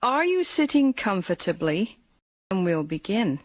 Are you sitting comfortably? And we'll begin.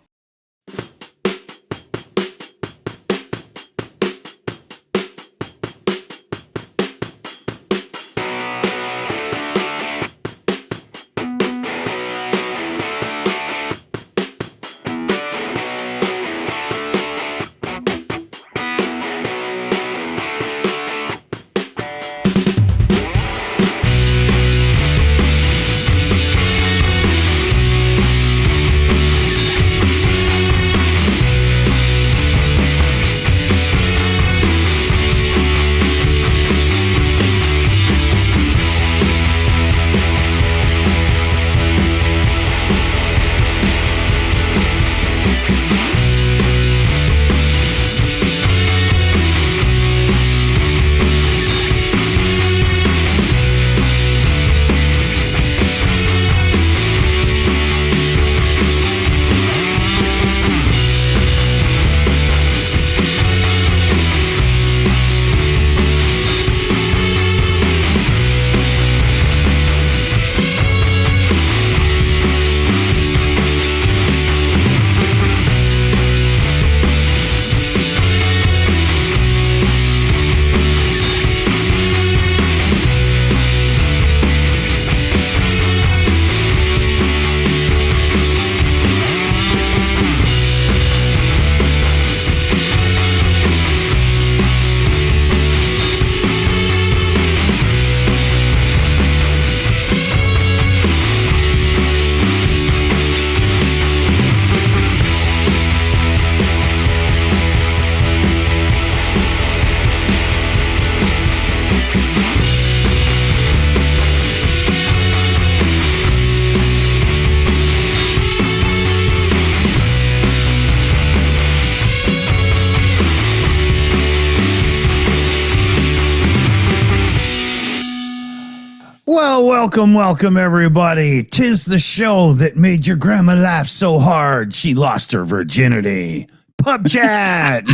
Well, welcome, everybody. 'Tis the show that made your grandma laugh so hard she lost her virginity. Pubchat!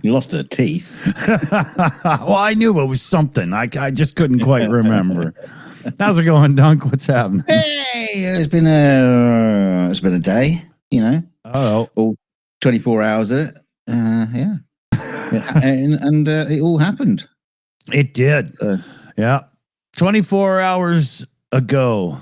You lost her teeth. Well, I knew it was something. I just couldn't quite remember. How's it going, Dunk? What's happening? Hey, it's been a day, you know. Oh, all 24 hours of it. Yeah, and it all happened. It did. Yeah. 24 hours ago,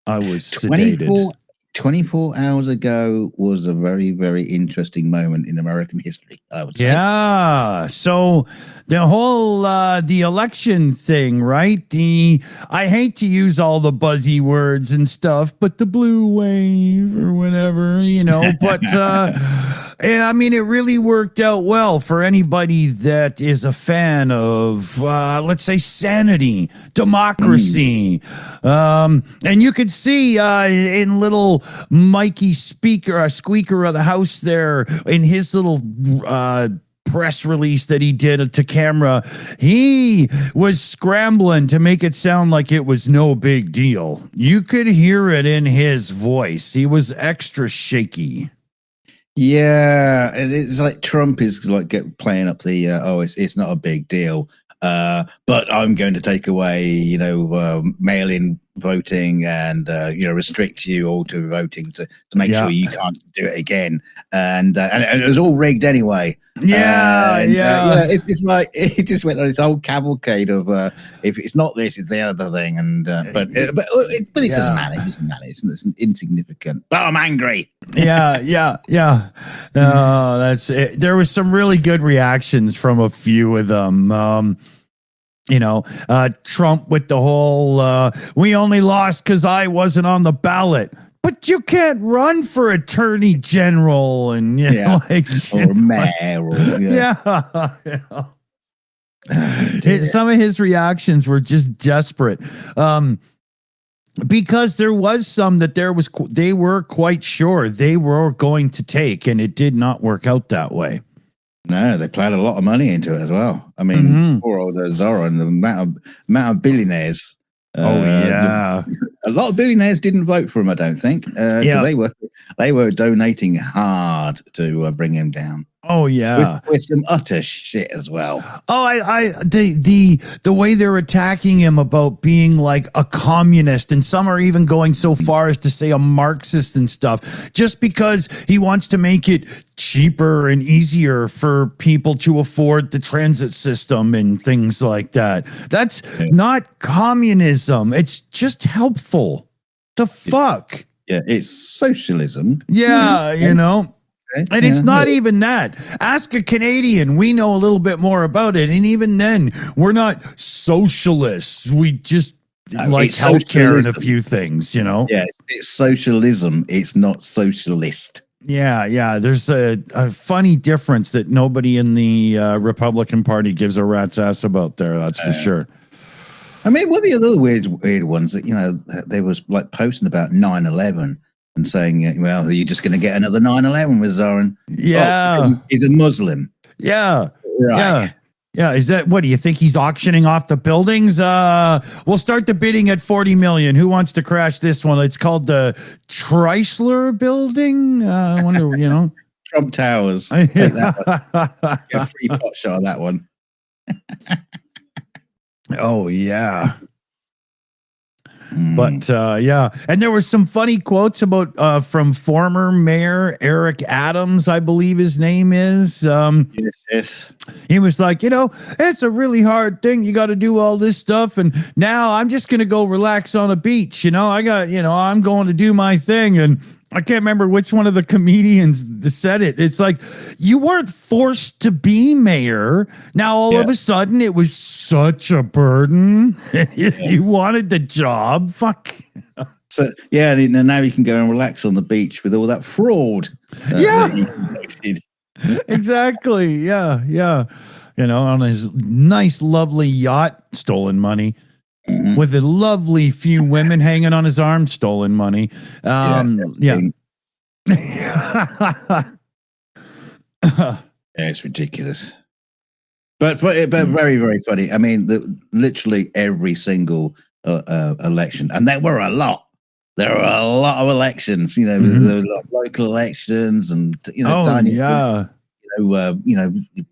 I was sedated. 24 hours ago was a very, very interesting moment in American history, I would say. Yeah. So the whole the election thing, right? I hate to use all the buzzy words and stuff, but the blue wave or whatever, but I mean, it really worked out well for anybody that is a fan of, let's say, sanity, democracy. And you could see in little Mikey squeaker of the house there in his little press release that he did to camera, he was scrambling to make it sound like it was no big deal. You could hear it in his voice. He was extra shaky. Yeah, and it's like Trump is like playing up the it's not a big deal, but I'm going to take away mail-in voting and restrict you all to voting to make sure you can't do it again, and it was all rigged anyway. It's like it just went on this whole cavalcade of if it's not this, it's the other thing, and but it doesn't matter. It doesn't matter. It's insignificant. But I'm angry. That's it. There was some really good reactions from a few of them. Trump with the whole we only lost because I wasn't on the ballot. But you can't run for attorney general and or mayor. Some of his reactions were just desperate. Because there was some that they were quite sure they were going to take, and it did not work out that way. No, they plowed a lot of money into it as well. I mean, poor old Zorro and the amount of billionaires. A lot of billionaires didn't vote for him, I don't think, because they were donating hard to bring him down. Oh yeah. with some utter shit as well. Oh, the way they're attacking him about being like a communist, and some are even going so far as to say a Marxist and stuff, just because he wants to make it cheaper and easier for people to afford the transit system and things like that. That's not communism. It's just helpful. The fuck? Yeah, it's socialism. Yeah, you know. And it's not even that. Ask a Canadian. We know a little bit more about it. And even then, we're not socialists. We just like healthcare and a few things, you know? Yeah, it's socialism. It's not socialist. Yeah. There's a funny difference that nobody in the Republican Party gives a rat's ass about there. That's for sure. I mean, one of the other weird ones that, you know, they was like posting about 9/11. And saying, well, are you just going to get another 9/11 with Zoran? Yeah. Oh, he's a Muslim. Yeah. Right. Yeah. Is that, what do you think he's auctioning off the buildings? We'll start the bidding at 40 million. Who wants to crash this one? It's called the Chrysler building. I wonder, you know. Trump Towers. Take that one. Get a free pot shot of that one. Oh, yeah. But yeah, and there were some funny quotes about from former Mayor Eric Adams, I believe his name is. Yes. He was like, you know, it's a really hard thing. You got to do all this stuff, and now I'm just gonna go relax on a beach. You know, I'm going to do my thing, and I can't remember which one of the comedians said it. It's like, you weren't forced to be mayor. Now, all of a sudden, it was such a burden. You wanted the job. Fuck. So, yeah, and now you can go and relax on the beach with all that fraud. That he conducted. Exactly. Yeah. You know, on his nice, lovely yacht, stolen money. With a lovely few women hanging on his arm, stolen money. Yeah, it's ridiculous. But very, very funny. I mean, literally every single election, and there were a lot. There were a lot of elections. You know, there were a lot of local elections, and you know,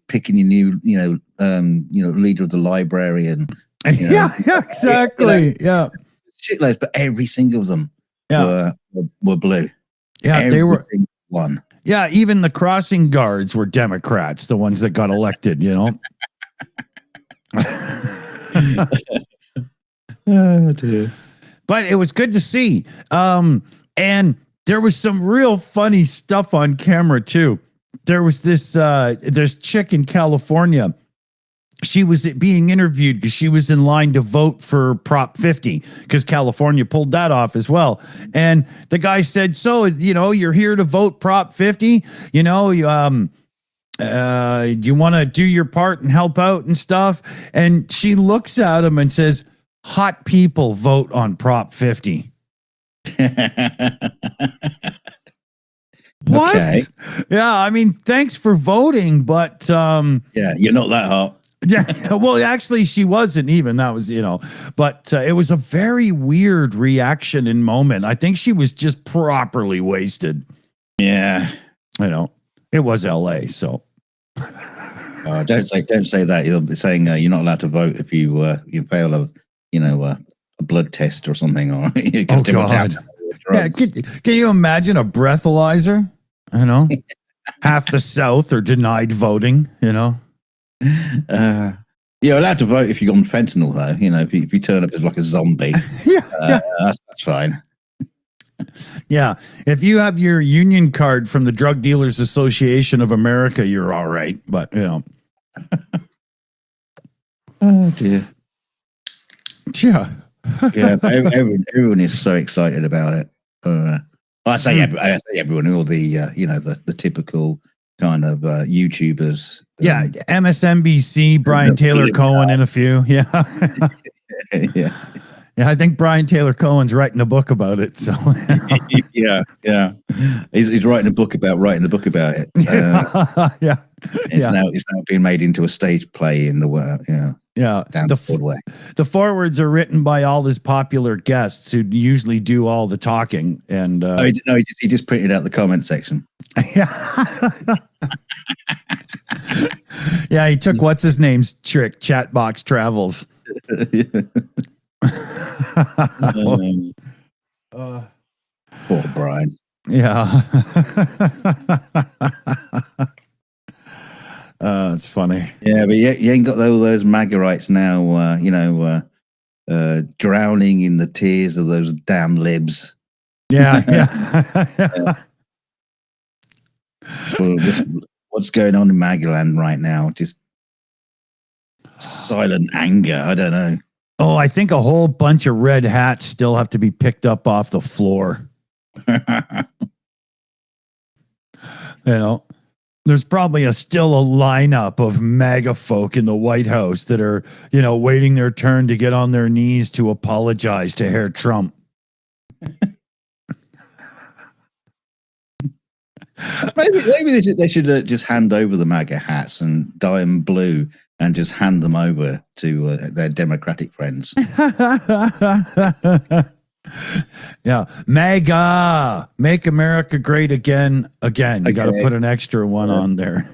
picking your new, leader of the library and. Yeah, exactly. Shitloads, but every single of them were blue. Yeah, they were one. Yeah, even the crossing guards were Democrats, the ones that got elected, you know. Oh dear. But it was good to see. And there was some real funny stuff on camera too. There was this chick in California. She was being interviewed because she was in line to vote for Prop 50 because California pulled that off as well. And the guy said, so, you know, you're here to vote Prop 50, you know, you want to do your part and help out and stuff. And she looks at him and says, hot people vote on Prop 50. What? Okay. Yeah, I mean, thanks for voting, but yeah, you're not that hot. Yeah, well, actually, she wasn't even. That was, you know, but it was a very weird reaction and moment. I think she was just properly wasted. Yeah, you know, it was L.A. So don't say that. You're saying you're not allowed to vote if you fail a blood test or something. Or you oh God, yeah. Can you imagine a breathalyzer? You know, half the South are denied voting. You know. You're allowed to vote if you're on fentanyl, though. You know, if you turn up as like a zombie, that's fine. Yeah, if you have your union card from the Drug Dealers Association of America, you're all right. But you know, oh dear, yeah, everyone is so excited about it. I say everyone, all the the typical kind of YouTubers. Yeah, MSNBC, Brian Taylor Cohen, and a few. Yeah. Yeah. I think Brian Taylor Cohen's writing a book about it. So yeah. He's writing a book about it. Yeah. It's now being made into a stage play in the world. Yeah. Yeah, down the Broadway. The forwards are written by all his popular guests who usually do all the talking. And he just printed out the comment section. Yeah. Yeah, he took what's his name's trick, Chatbox Travels. Poor Brian. Yeah. It's funny. Yeah, but you ain't got all those Magarites now, drowning in the tears of those damn libs. Yeah. What's going on in Magaland right now? Just silent anger. I don't know. Oh, I think a whole bunch of red hats still have to be picked up off the floor. There's probably still a lineup of MAGA folk in the White House that are, waiting their turn to get on their knees to apologize to Herr Trump. Maybe they should just hand over the MAGA hats and dye them blue and just hand them over to their Democratic friends. Yeah, MAGA, make America great again. You got to put an extra one on there.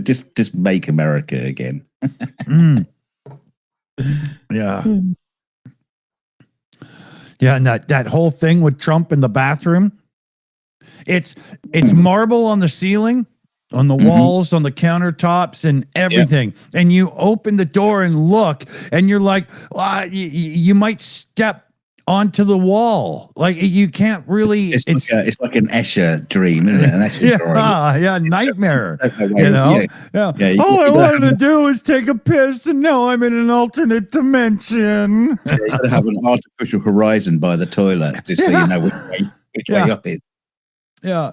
just make America again. Yeah. Yeah, and that whole thing with Trump in the bathroom. It's marble on the ceiling, on the walls, on the countertops, and everything. Yeah. And you open the door and look, and you're like, you might step onto the wall. Like you can't really. It's like an Escher dream, isn't it? An Escher drawing. Yeah, nightmare. Yeah. All I wanted to do was take a piss, and now I'm in an alternate dimension. Yeah, you got to have an artificial horizon by the toilet, just so you know which way up is. Yeah,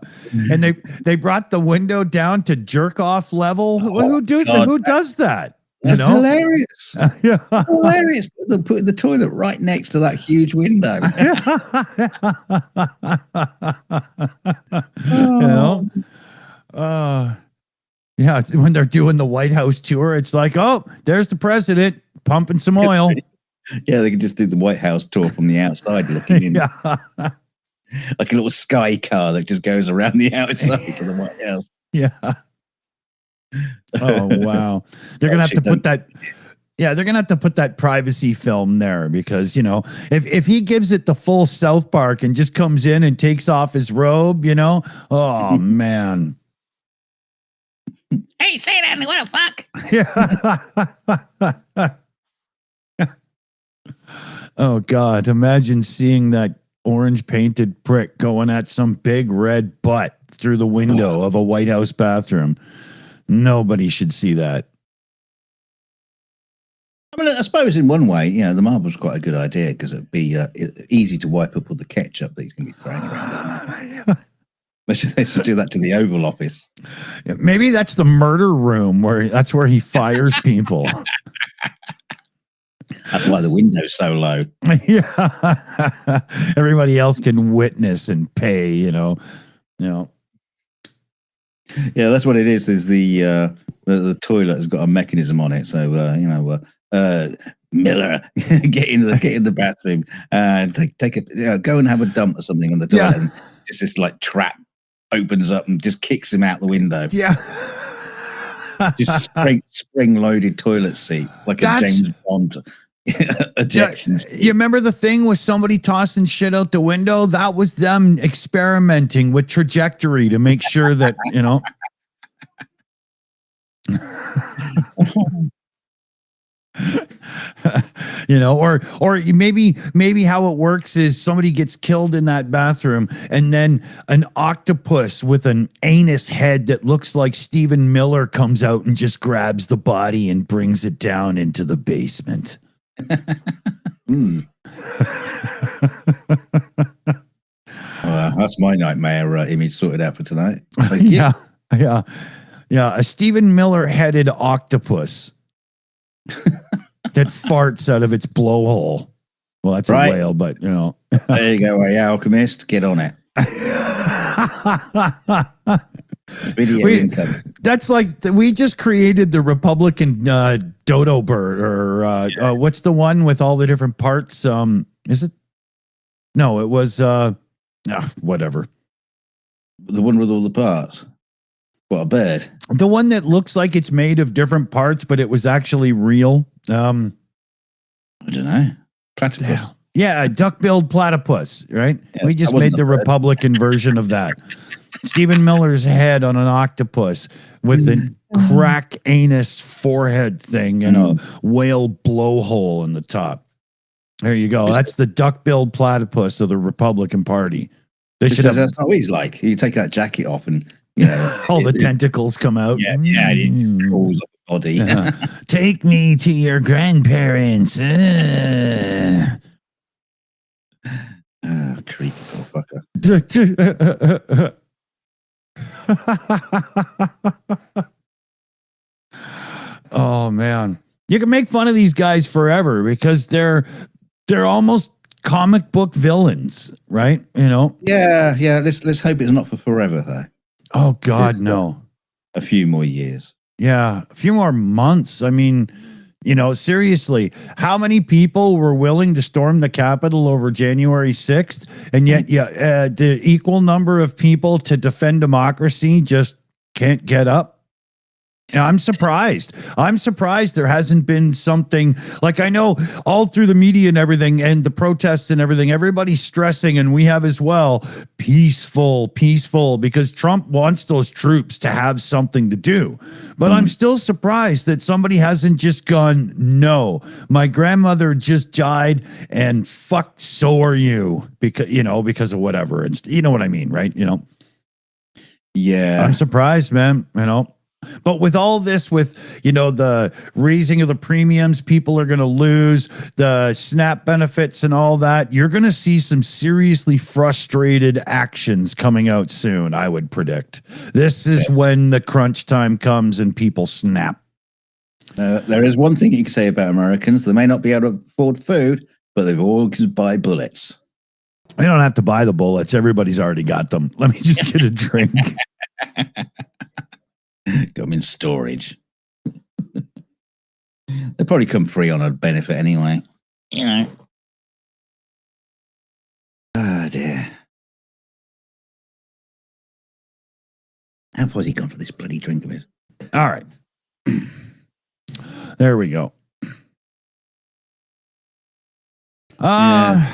and they brought the window down to jerk off level. Who does that? That's hilarious. Yeah, hilarious. Putting the toilet right next to that huge window. Yeah. When they're doing the White House tour, it's like, oh, there's the president pumping some oil. Yeah, they can just do the White House tour from the outside, looking in. Yeah. Like a little sky car that just goes around the outside to the White House. Yeah. Oh, wow. They're going to have to put that. Yeah, they're going to have to put that privacy film there because, if he gives it the full South Park and just comes in and takes off his robe, oh, man. Hey, say that. What the fuck? Oh, God. Imagine seeing that orange painted prick going at some big red butt through the window of a White House bathroom. Nobody should see that. I mean, I suppose in one way, the marble's quite a good idea because it'd be easy to wipe up all the ketchup that he's going to be throwing around. They should do that to the Oval Office. Yeah, maybe that's the murder room that's where he fires people. That's why the window's so low. Yeah. Everybody else can witness and pay, Yeah, that's what it is. There's the toilet has got a mechanism on it. So Miller, get in the bathroom and go and have a dump or something on the toilet. Yeah. And just this like trap opens up and just kicks him out the window. Yeah. Just spring loaded toilet seat like a James Bond ejection seat. You remember the thing with somebody tossing shit out the window? That was them experimenting with trajectory to make sure that or maybe how it works is somebody gets killed in that bathroom and then an octopus with an anus head that looks like Stephen Miller comes out and just grabs the body and brings it down into the basement. That's my nightmare image sorted out for tonight. Thank you. Yeah. A Stephen Miller headed octopus that farts out of its blowhole. Well, that's right. A whale, but There you go, AI Alchemist. Get on it. Video income. That's like we just created the Republican dodo bird, or what's the one with all the different parts? Is it? No, it was whatever. The one with all the parts. What, a bird? The one that looks like it's made of different parts, but it was actually real. I don't know. Platypus. Yeah, a duck-billed platypus, right? Yes, We just that wasn't made the a bird. Republican version of that. Stephen Miller's head on an octopus with a crack anus forehead thing and a whale blowhole in the top. There you go. That's the duck-billed platypus of the Republican Party. They should have That's not what he's like. You take that jacket off and you know, all the tentacles come out. Yeah, it just crawls up the body. Take me to your grandparents. Creepy little fucker. Oh man, you can make fun of these guys forever because they're almost comic book villains, right? You know. Yeah. Let's hope it's not for forever though. Oh God, no. A few more years. Yeah, a few more months. I mean, you know, seriously, how many people were willing to storm the Capitol over January 6th? And yet, the equal number of people to defend democracy just can't get up. Yeah, I'm surprised. I'm surprised there hasn't been something like, I know all through the media and everything and the protests and everything, everybody's stressing, and we have as well, peaceful, because Trump wants those troops to have something to do. But I'm still surprised that somebody hasn't just gone, no, my grandmother just died and fuck, so are you, because of whatever. It's, you know what I mean, right? You know? Yeah. I'm surprised, man, you know. But with all this, with, you know, the raising of the premiums, people are going to lose the SNAP benefits and all that. You're going to see some seriously frustrated actions coming out soon, I would predict. This is when the crunch time comes and people snap. There is one thing you can say about Americans. They may not be able to afford food, but they've always buy bullets. I don't have to buy the bullets. Everybody's already got them. Let me just get a drink. Got them in storage. They probably come free on a benefit anyway. You know. Oh dear. How far has he gone for this bloody drink of his? All right. There we go. What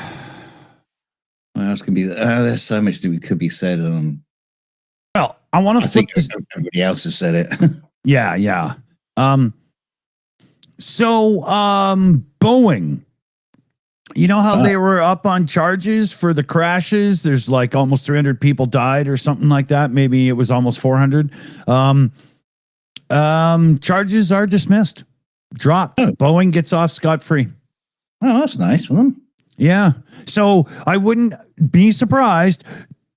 else can be? There's so much that could be said on. Well, I want to flip this. Everybody else has said it. Yeah. So Boeing, you know how they were up on charges for the crashes? There's like almost 300 people died or something like that. Maybe it was almost 400. Charges are dismissed, dropped. Boeing gets off scot-free. Oh, that's nice for them. Yeah. So I wouldn't be surprised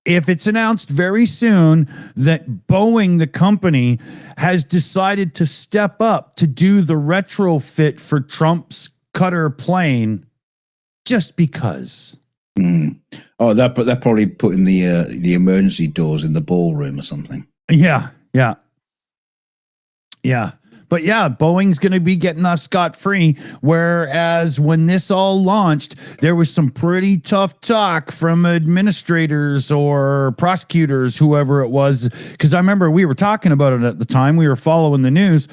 if it's announced very soon that Boeing, the company, has decided to step up to do the retrofit for Trump's Cutter plane just because. Oh, they're probably putting the emergency doors in the ballroom or something. Yeah. But yeah, Boeing's going to be getting off scot-free, whereas when this all launched, there was some pretty tough talk from administrators or prosecutors, whoever it was, because I remember we were talking about it at the time. We were following the news.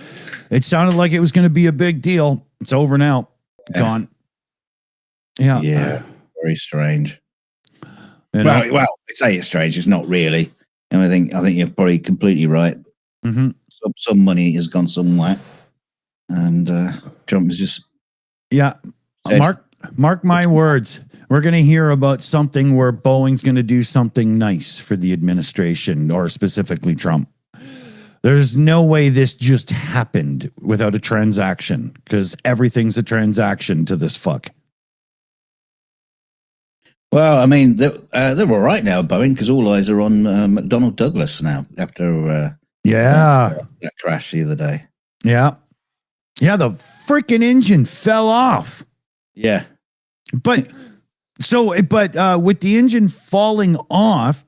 It sounded like it was going to be a big deal. It's over now. Gone. Yeah. Very strange. Well, they say it's strange. It's not really. And I think you're probably completely right. Mm-hmm. Some money has gone somewhere, and Trump is just said, mark my words. We're going to hear about something where Boeing's going to do something nice for the administration, or specifically Trump. There's no way this just happened without a transaction, because everything's a transaction to this fuck. Well, I mean, they're all right now, Boeing, because all eyes are on McDonnell Douglas now after that crash the other day. Yeah, the freaking engine fell off. Yeah. But with the engine falling off,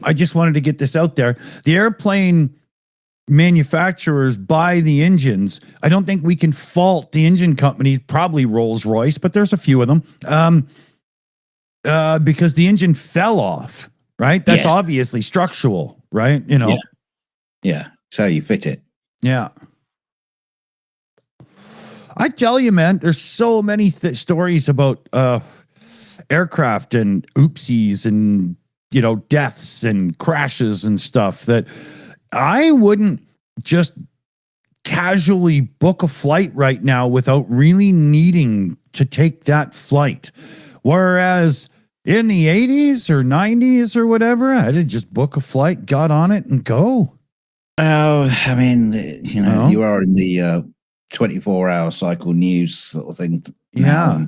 I just wanted to get this out there. The airplane manufacturers buy the engines. I don't think we can fault the engine company, probably Rolls-Royce, but there's a few of them, because the engine fell off, right? That's obviously structural, right? You know? Yeah. So you fit it. Yeah. I tell you, man, there's so many stories about aircraft and oopsies and, you know, deaths and crashes and stuff that I wouldn't just casually book a flight right now without really needing to take that flight. Whereas in the 80s or 90s or whatever, I had just book a flight, got on it and go. Oh, I mean, you know, you are in the 24-hour cycle news sort of thing. Yeah.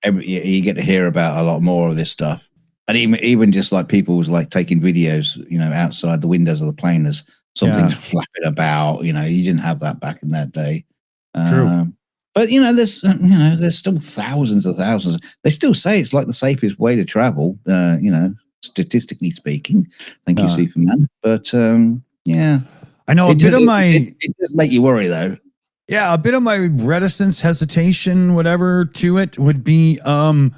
You get to hear about a lot more of this stuff. And even just like people was like taking videos, you know, outside the windows of the plane as something's flapping about. You know, you didn't have that back in that day. True. But you know, there's still thousands of thousands. They still say it's like the safest way to travel. You know, statistically speaking. Thank you, Superman. But yeah, I know it does make you worry though. Yeah, a bit of my reticence, hesitation, whatever to it would be, I'm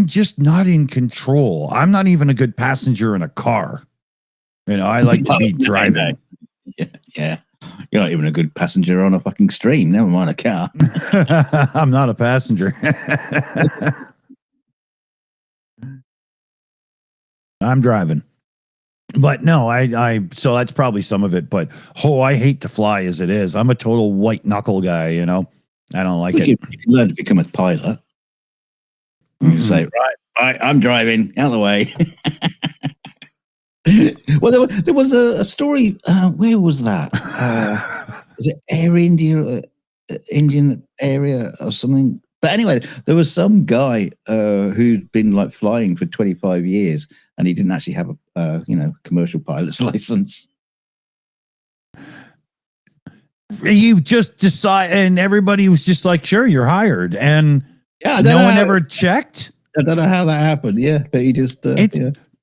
just not in control. I'm not even a good passenger in a car. You know, I like to be driving. Yeah. You're not even a good passenger on a fucking stream. Never mind a car. I'm not a passenger. I'm driving. But no, so that's probably some of it. But I hate to fly as it is. I'm a total white knuckle guy, you know. I don't like it. You can learn to become a pilot. You say, right, I'm driving out of the way. Well, there was a story. Where was that? Was it Air India, Indian area or something? But anyway, there was some guy who'd been like flying for 25 years, and he didn't actually have a commercial pilot's license. You just decide, and everybody was just like, "Sure, you're hired," and no one ever checked. I don't know how that happened. Yeah, but he just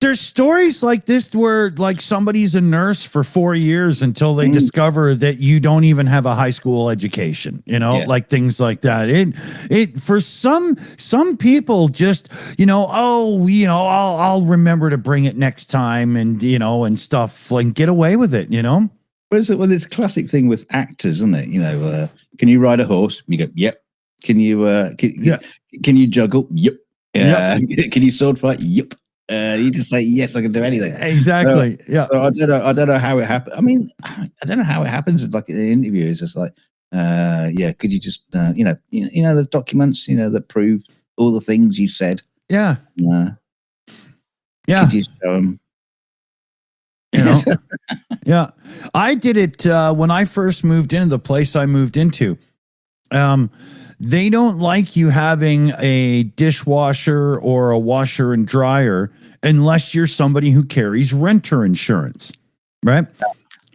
There's stories like this where like somebody's a nurse for 4 years until they discover that you don't even have a high school education, you know, like things like that. It for some people just, you know, I'll remember to bring it next time and, you know, and stuff, like get away with it, you know? Well, it's a classic thing with actors, isn't it? You know, can you ride a horse? You go, yep. Can you can you juggle? Yep. Can you sword fight? Yep. You just say yes, I can do anything. Exactly. So I don't know how it happened. I mean, I don't know how it happens. Like in the interview, it's just like, could you just, you know, the documents, you know, that prove all the things you said. Yeah. Could you show them? You know? Yeah. I did it when I first moved into the place I moved into. They don't like you having a dishwasher or a washer and dryer unless you're somebody who carries renter insurance, right?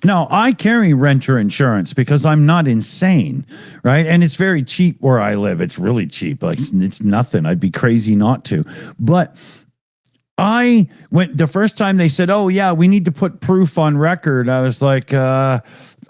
Now, I carry renter insurance because I'm not insane, right? And it's very cheap where I live. It's really cheap. Like it's nothing. I'd be crazy not to. But I went the first time they said, "Oh yeah, we need to put proof on record." I was like,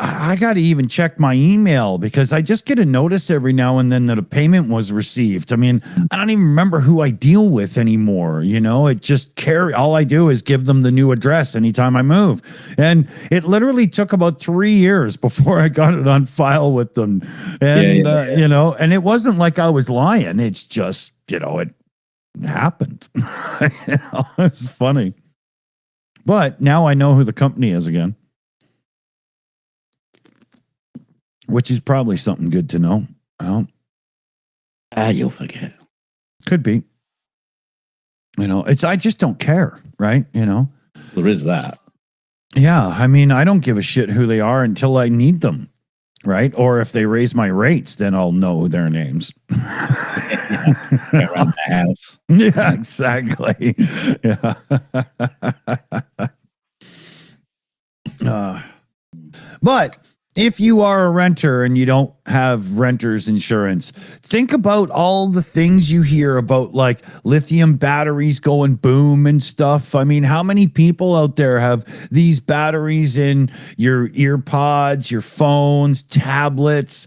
I got to even check my email because I just get a notice every now and then that a payment was received. I mean, I don't even remember who I deal with anymore. You know, it just all I do is give them the new address anytime I move. And it literally took about 3 years before I got it on file with them. And, you know, and it wasn't like I was lying. It's just, you know, it happened. You know, it's funny. But now I know who the company is again. Which is probably something good to know. Well, you'll forget. Could be. You know, I just don't care, right? You know, there is that. Yeah, I mean, I don't give a shit who they are until I need them, right? Or if they raise my rates, then I'll know their names. Around the house. Yeah, exactly. Yeah. But if you are a renter and you don't have renter's insurance, think about all the things you hear about, like lithium batteries going boom and stuff. I mean, how many people out there have these batteries in your ear pods, your phones, tablets,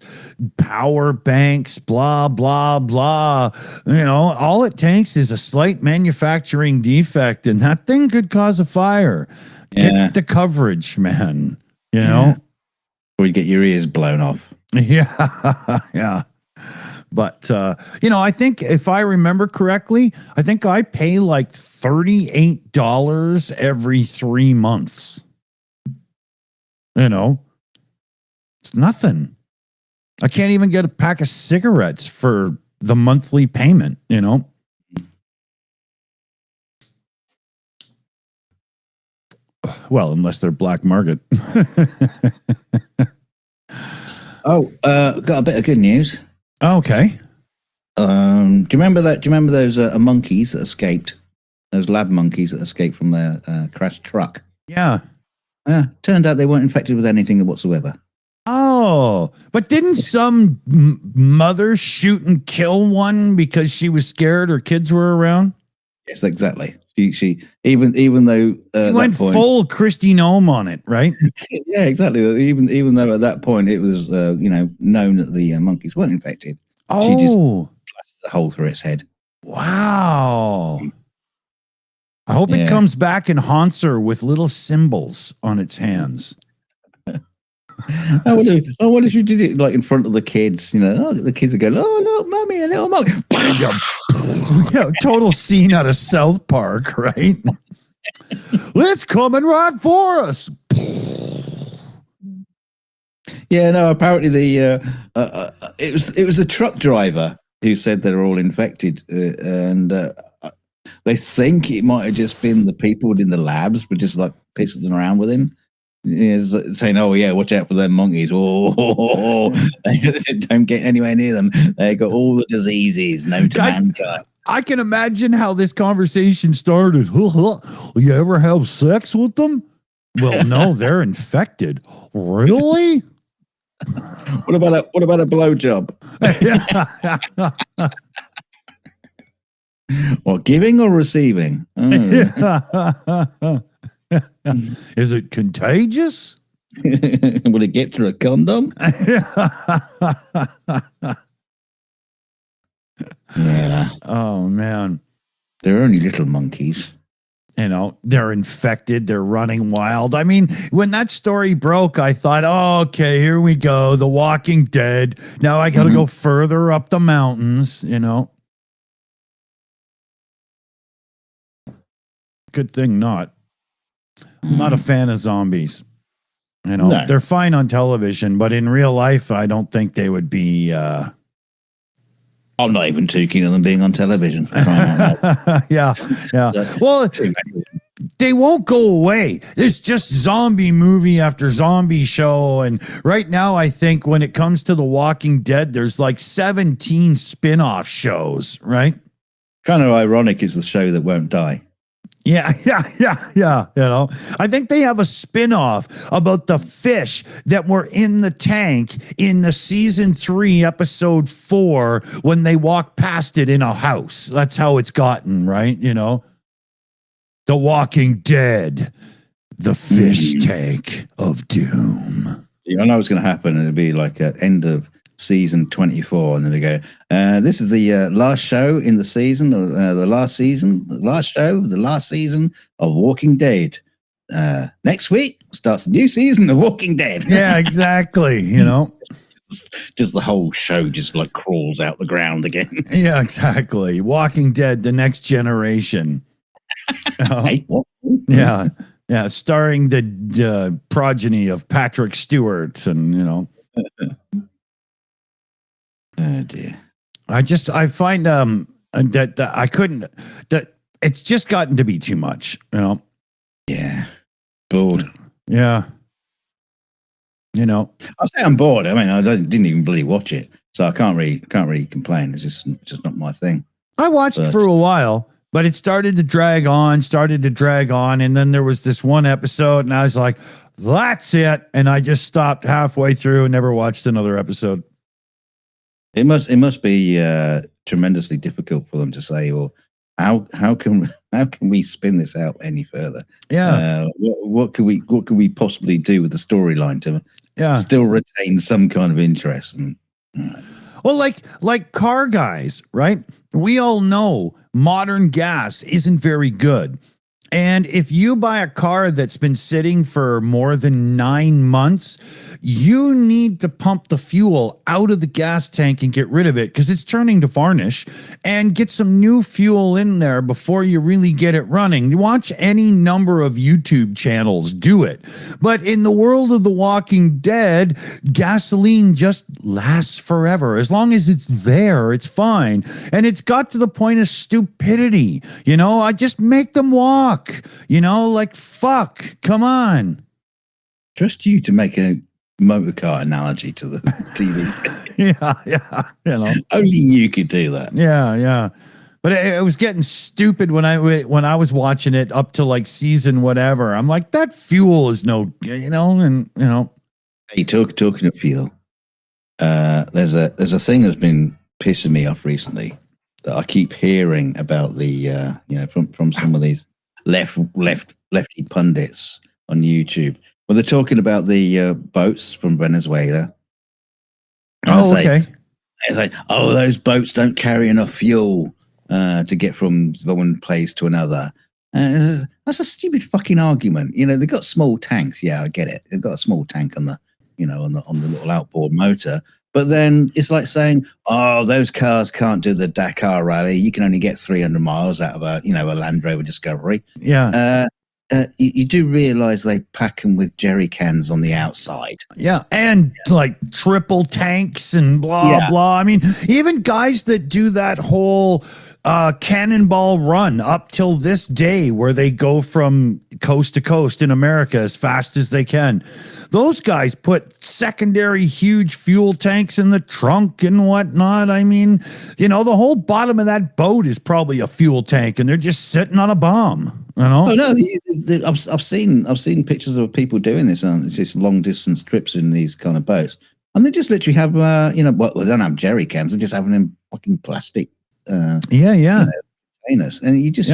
power banks, blah, blah, blah. You know, all it takes is a slight manufacturing defect and that thing could cause a fire. Yeah. Get the coverage, man. You know? Or you get your ears blown off. Yeah, yeah. But, you know, I think if I remember correctly, I think I pay like $38 every 3 months. You know, it's nothing. I can't even get a pack of cigarettes for the monthly payment, you know? Well, unless they're black market. Got a bit of good news. Okay. Do you remember that? Do you remember those monkeys that escaped? Those lab monkeys that escaped from their crashed truck? Yeah. Turned out they weren't infected with anything whatsoever. Oh, but didn't some mother shoot and kill one because she was scared her kids were around? Yes, exactly. She even though She went point, full Christy Nome on it, right? Yeah, exactly. Even though at that point it was known that the monkeys weren't infected. She just blasted the hole through its head. Wow. I hope it comes back and haunts her with little symbols on its hands. I wonder if you did it like in front of the kids. You know, the kids are going, "Oh look, mummy, a little monkey." Yeah, total scene out of South Park, right? It's coming right for us. Yeah, no. Apparently, it was the truck driver who said they're all infected, and they think it might have just been the people in the labs, but just like pissing around with him. Saying, "Oh yeah, watch out for them monkeys! Oh, don't get anywhere near them. They got all the diseases known to mankind." I can imagine how this conversation started. You ever have sex with them? Well, no, they're infected. Really? What about a blowjob? Well, giving or receiving? Is it contagious? Will it get through a condom? Yeah. Oh man. They're only little monkeys. You know, they're infected. They're running wild. I mean, when that story broke, I thought, oh, okay, here we go. The Walking Dead. Now I got to go further up the mountains, you know. Good thing not. I'm not a fan of zombies. You know, they're fine on television, but in real life, I don't think they would be. I'm not even too keen on them being on television. Yeah. Well, they won't go away. It's just zombie movie after zombie show. And right now, I think when it comes to The Walking Dead, there's like 17 spin-off shows, right? Kind of ironic is the show that won't die. Yeah. You know, I think they have a spin-off about the fish that were in the tank in the season 3, episode 4, when they walked past it in a house. That's how it's gotten, right? You know, The Walking Dead, the fish tank of doom. I know what's going to happen. It'll be like at end of season 24, and then they go, this is the last show in the season, the last season of Walking Dead. Next week starts the new season of Walking Dead. Yeah, exactly. You know, just the whole show just like crawls out the ground again. Yeah, exactly. Walking Dead, the next generation. Hey, what? Yeah, starring the progeny of Patrick Stewart, and you know. Oh dear. I find that I couldn't, that it's just gotten to be too much, you know. Yeah. Bored. Yeah. You know. I say I'm bored. I mean, I didn't even bloody watch it, so I can't really complain. It's just not my thing. I watched for a while, but it started to drag on, and then there was this one episode, and I was like, That's it. And I just stopped halfway through and never watched another episode. It must be tremendously difficult for them to say, well, how can we spin this out any further? Yeah. What could we possibly do with the storyline to still retain some kind of interest? And well, like car guys, right? We all know modern gas isn't very good. And if you buy a car that's been sitting for more than 9 months, you need to pump the fuel out of the gas tank and get rid of it because it's turning to varnish, and get some new fuel in there before you really get it running. You watch any number of YouTube channels do it. But in the world of The Walking Dead, gasoline just lasts forever. As long as it's there, it's fine. And it's got to the point of stupidity. I just make them walk. Like, fuck, come on. Trust you to make a motor car analogy to the TV. Yeah. Only you could do that. Yeah. But it was getting stupid when I was watching it up to like season whatever. I'm like, that fuel is no, Hey, talking of fuel, there's a thing that's been pissing me off recently that I keep hearing about from some of these lefty pundits on YouTube. Well, they're talking about the boats from Venezuela. And okay. It's like, those boats don't carry enough fuel to get from one place to another. That's a stupid fucking argument. They've got small tanks. Yeah, I get it. They've got a small tank on the little outboard motor. But then it's like saying, those cars can't do the Dakar rally. You can only get 300 miles out of a Land Rover Discovery. Yeah. You do realize they pack them with jerry cans on the outside. Yeah. And like triple tanks and blah, blah. I mean, even guys that do that whole cannonball run up till this day where they go from coast to coast in America as fast as they can. Those guys put secondary huge fuel tanks in the trunk and whatnot. I mean, the whole bottom of that boat is probably a fuel tank, and they're just sitting on a bomb. Oh no, I've seen pictures of people doing this on these long distance trips in these kind of boats, and they just literally have they don't have jerry cans. They're just having them fucking plastic. Containers, and you just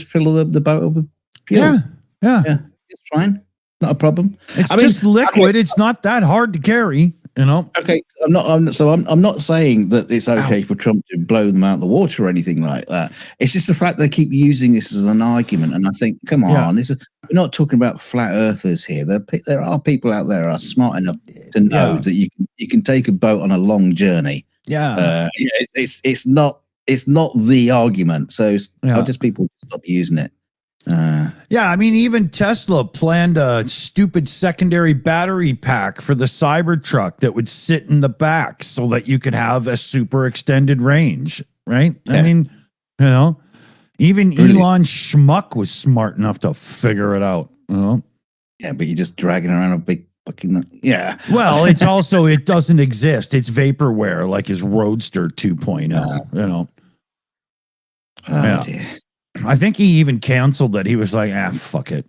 fill the boat up with fuel. Yeah, it's fine. Not a problem. It's just liquid. Okay. It's not that hard to carry, Okay, I'm not saying that it's okay for Trump to blow them out of the water or anything like that. It's just the fact they keep using this as an argument, and I think, come on, we're not talking about flat earthers here. There are people out there who are smart enough to know that you can take a boat on a long journey. Yeah, it's not the argument. So I'll just people stop using it. I mean, even Tesla planned a stupid secondary battery pack for the Cybertruck that would sit in the back so that you could have a super extended range, right? Yeah. I mean, even Elon Schmuck was smart enough to figure it out. Yeah, but you're just dragging around a big fucking Well, it's also it doesn't exist. It's vaporware, like his Roadster 2.0. Dear. I think he even canceled it. He was like, fuck it,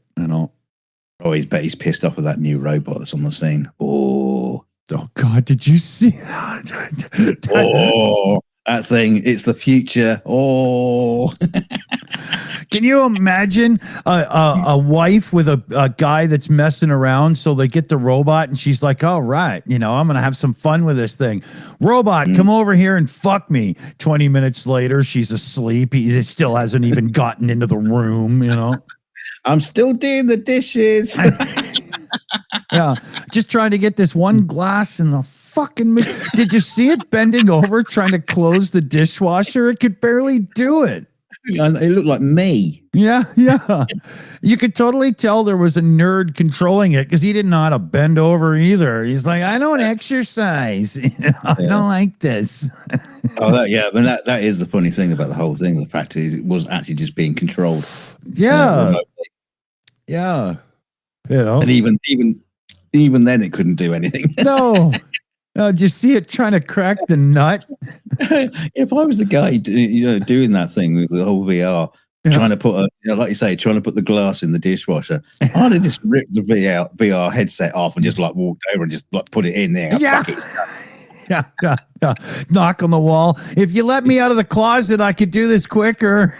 he's pissed off with that new robot that's on the scene. Oh God, did you see that? That thing, it's the future. Can you imagine a wife with a guy that's messing around? So they get the robot and she's like, all right, I'm going to have some fun with this thing. Robot, come over here and fuck me. 20 minutes later, she's asleep. He still hasn't even gotten into the room, I'm still doing the dishes. Just trying to get this one glass in the fucking... Did you see it bending over trying to close the dishwasher? It could barely do it. It looked like me. Yeah. You could totally tell there was a nerd controlling it because he didn't know how to bend over either. He's like, I don't exercise. I don't like this. That is the funny thing about the whole thing. The fact is, it was actually just being controlled. Yeah. And even then, it couldn't do anything. No. Did you see it trying to crack the nut? If I was the guy doing that thing with the whole VR, trying to put like you say, trying to put the glass in the dishwasher. I'd have just ripped the VR headset off and just like walked over and just like put it in there. Yeah. Fuck it. Yeah. Knock on the wall. If you let me out of the closet, I could do this quicker.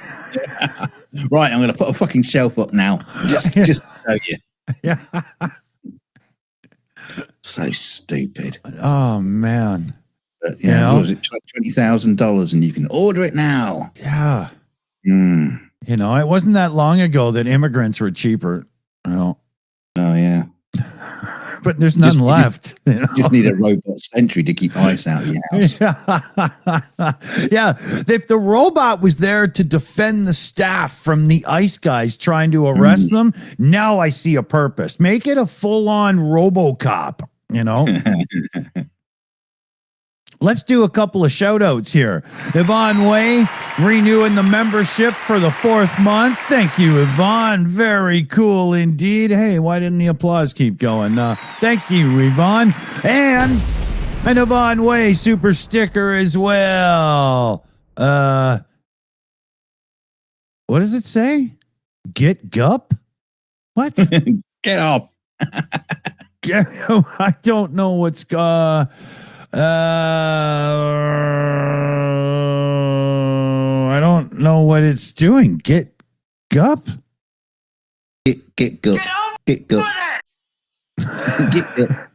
Right, I'm going to put a fucking shelf up now. Just to show you. Yeah. So stupid. Oh man. But, yeah, what was it, $20,000 and you can order it now. Yeah. Mm. You know, it wasn't that long ago that immigrants were cheaper. Oh yeah. But there's none left. You just need a robot sentry to keep ice out of your house. Yeah. If the robot was there to defend the staff from the ice guys trying to arrest them, now I see a purpose. Make it a full-on RoboCop, you know? Let's do a couple of shout outs here. Yvonne Way renewing the membership for the 4th month. Thank you, Yvonne. Very cool indeed. Hey, why didn't the applause keep going? Thank you, Yvonne. And an Yvonne Way super sticker as well. What does it say? Get gup? What? Get off. I don't know what's I don't know what it's doing. Get gup? Get gup. Get gup. Get gup.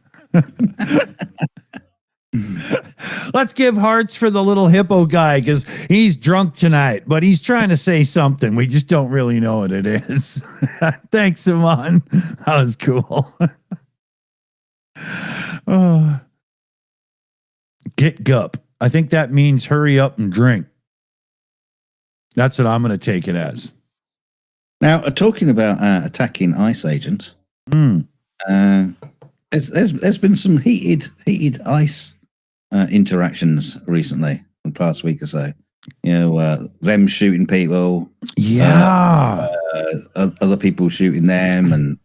Let's give hearts for the little hippo guy because he's drunk tonight, but he's trying to say something. We just don't really know what it is. Thanks, Iman. That was cool. Get gup. I think that means hurry up and drink. That's what I'm going to take it as. Now, talking about attacking ice agents, there's been some heated ice interactions recently, in the past week or so. You know, them shooting people. Yeah. Other people shooting them, and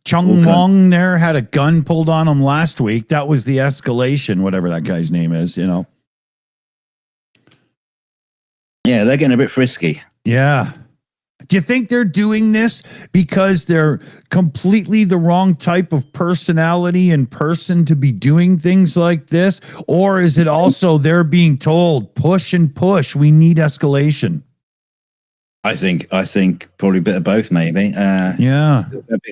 Chung Wong there had a gun pulled on him last week. That was the escalation, whatever that guy's name is, you know. Yeah, they're getting a bit frisky. Yeah. Do you think they're doing this because they're completely the wrong type of personality and person to be doing things like this? Or is it also they're being told, push and push, we need escalation? I think probably a bit of both, maybe. Yeah.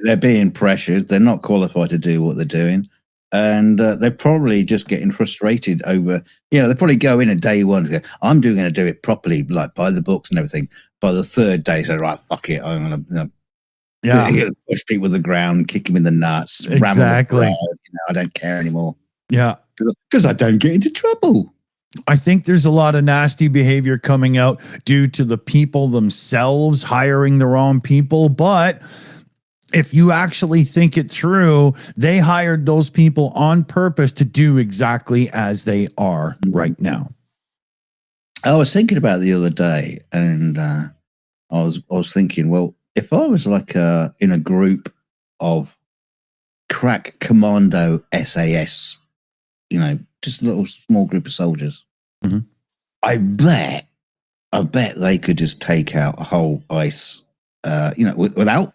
They're being pressured. They're not qualified to do what they're doing. And they're probably just getting frustrated over, they probably go in at day one and go, I'm going to do it properly, like by the books and everything. By the 3rd day, say, right, fuck it. I'm going to push people to the ground, kick them in the nuts, exactly. Ram them, I don't care anymore. Yeah. Because I don't get into trouble. I think there's a lot of nasty behavior coming out due to the people themselves hiring the wrong people. But if you actually think it through, they hired those people on purpose to do exactly as they are right now. I was thinking about it the other day, and I was thinking, well, if I was like in a group of crack commando SAS, just a little small group of soldiers, I bet they could just take out a whole ice, without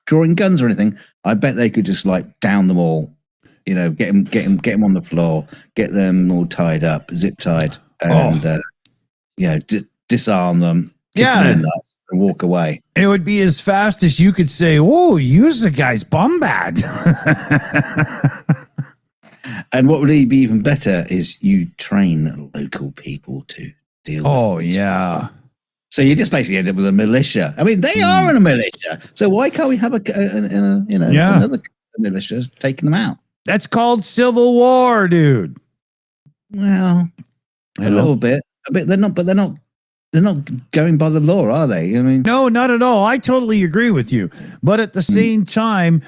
drawing guns or anything. I bet they could just like down them all, get them on the floor, get them all tied up, zip tied, and disarm them, kick them in the nuts, and walk away. It would be as fast as you could say, "Whoa, use the guy's bum bad." And what would be even better is you train local people to deal with it. Oh, yeah. So you just basically end up with a militia. I mean, they are in a militia. So why can't we have another militia taking them out? That's called civil war, dude. Well, a little bit. They're not going by the law, are they? I mean, no, not at all. I totally agree with you. But at the same time,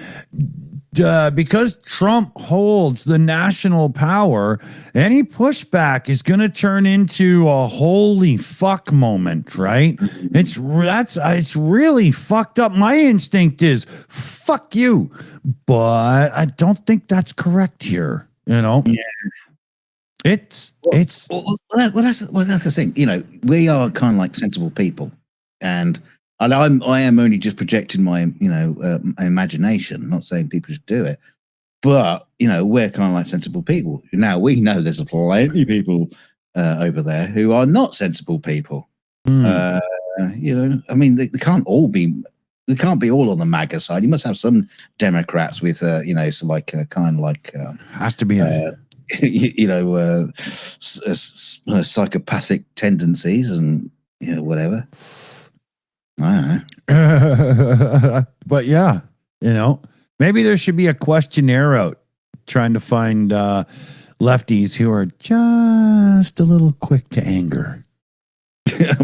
because Trump holds the national power, any pushback is going to turn into a holy fuck moment, right? It's really fucked up. My instinct is fuck you, but I don't think that's correct here. Yeah. It's well, that's the thing. We are kind of like sensible people. and I am only just projecting my imagination. Not saying people should do it, but we're kind of like sensible people. Now we know there's plenty of people over there who are not sensible people. I mean, they can't all be. They can't be all on the MAGA side. You must have some Democrats with, so like kind of like has to be, psychopathic tendencies and whatever. I don't know. But yeah, maybe there should be a questionnaire out trying to find lefties who are just a little quick to anger.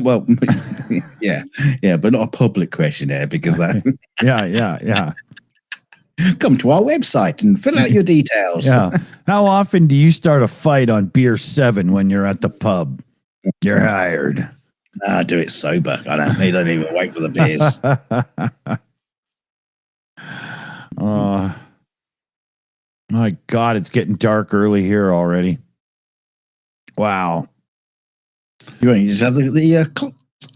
Well, yeah, but not a public questionnaire because that. yeah. Come to our website and fill out your details. Yeah. How often do you start a fight on beer 7 when you're at the pub? You're hired. I do it sober. I don't even wait for the beers. My God, it's getting dark early here already. Wow. You just have the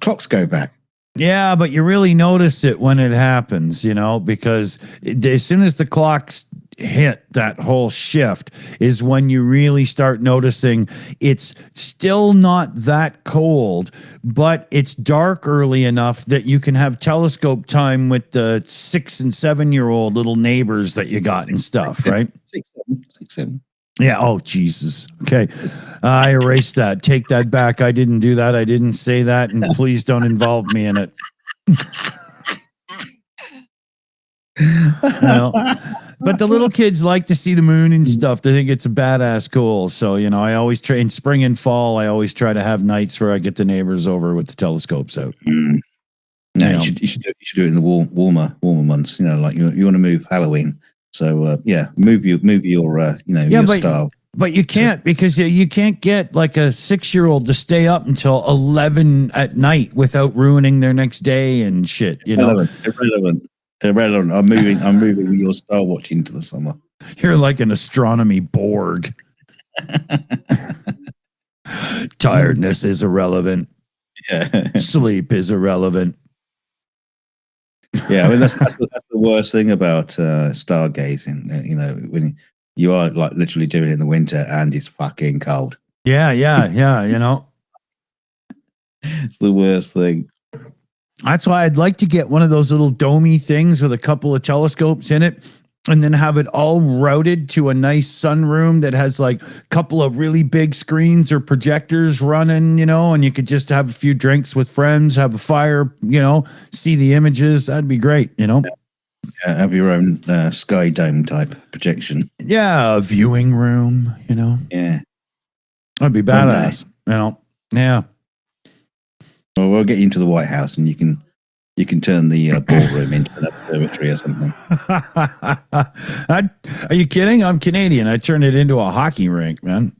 clocks go back. Yeah, but you really notice it when it happens, because as soon as the clocks hit that whole shift is when you really start noticing it's still not that cold, but it's dark early enough that you can have telescope time with the 6 and 7-year-old little neighbors that you got and stuff, right? 6, 7. Yeah. Oh, Jesus. Okay. I erased that. Take that back. I didn't do that. I didn't say that. And please don't involve me in it. But the little kids like to see the moon and stuff. They think it's a badass cool. So, I always try in spring and fall. I always try to have nights where I get the neighbors over with the telescopes out. No, you should do it in the warmer months. Like you want to move Halloween. So move your your style. But you can't because you can't get like a 6-year-old to stay up until 11 at night without ruining their next day and shit. Irrelevant. I'm moving your star watching into the summer. You're like an astronomy Borg. Tiredness is irrelevant. Yeah. Sleep is irrelevant. Yeah, I mean that's the worst thing about stargazing. When you are like literally doing it in the winter and it's fucking cold. Yeah. It's the worst thing. That's why I'd like to get one of those little domey things with a couple of telescopes in it and then have it all routed to a nice sunroom that has like a couple of really big screens or projectors running, and you could just have a few drinks with friends, have a fire, see the images. That'd be great, Have your own sky dome type projection. Yeah, a viewing room, Yeah. That'd be badass, Yeah. Well, we'll get you into the White House and you can turn the ballroom into an observatory or something. Are you kidding? I'm Canadian. I turned it into a hockey rink, man.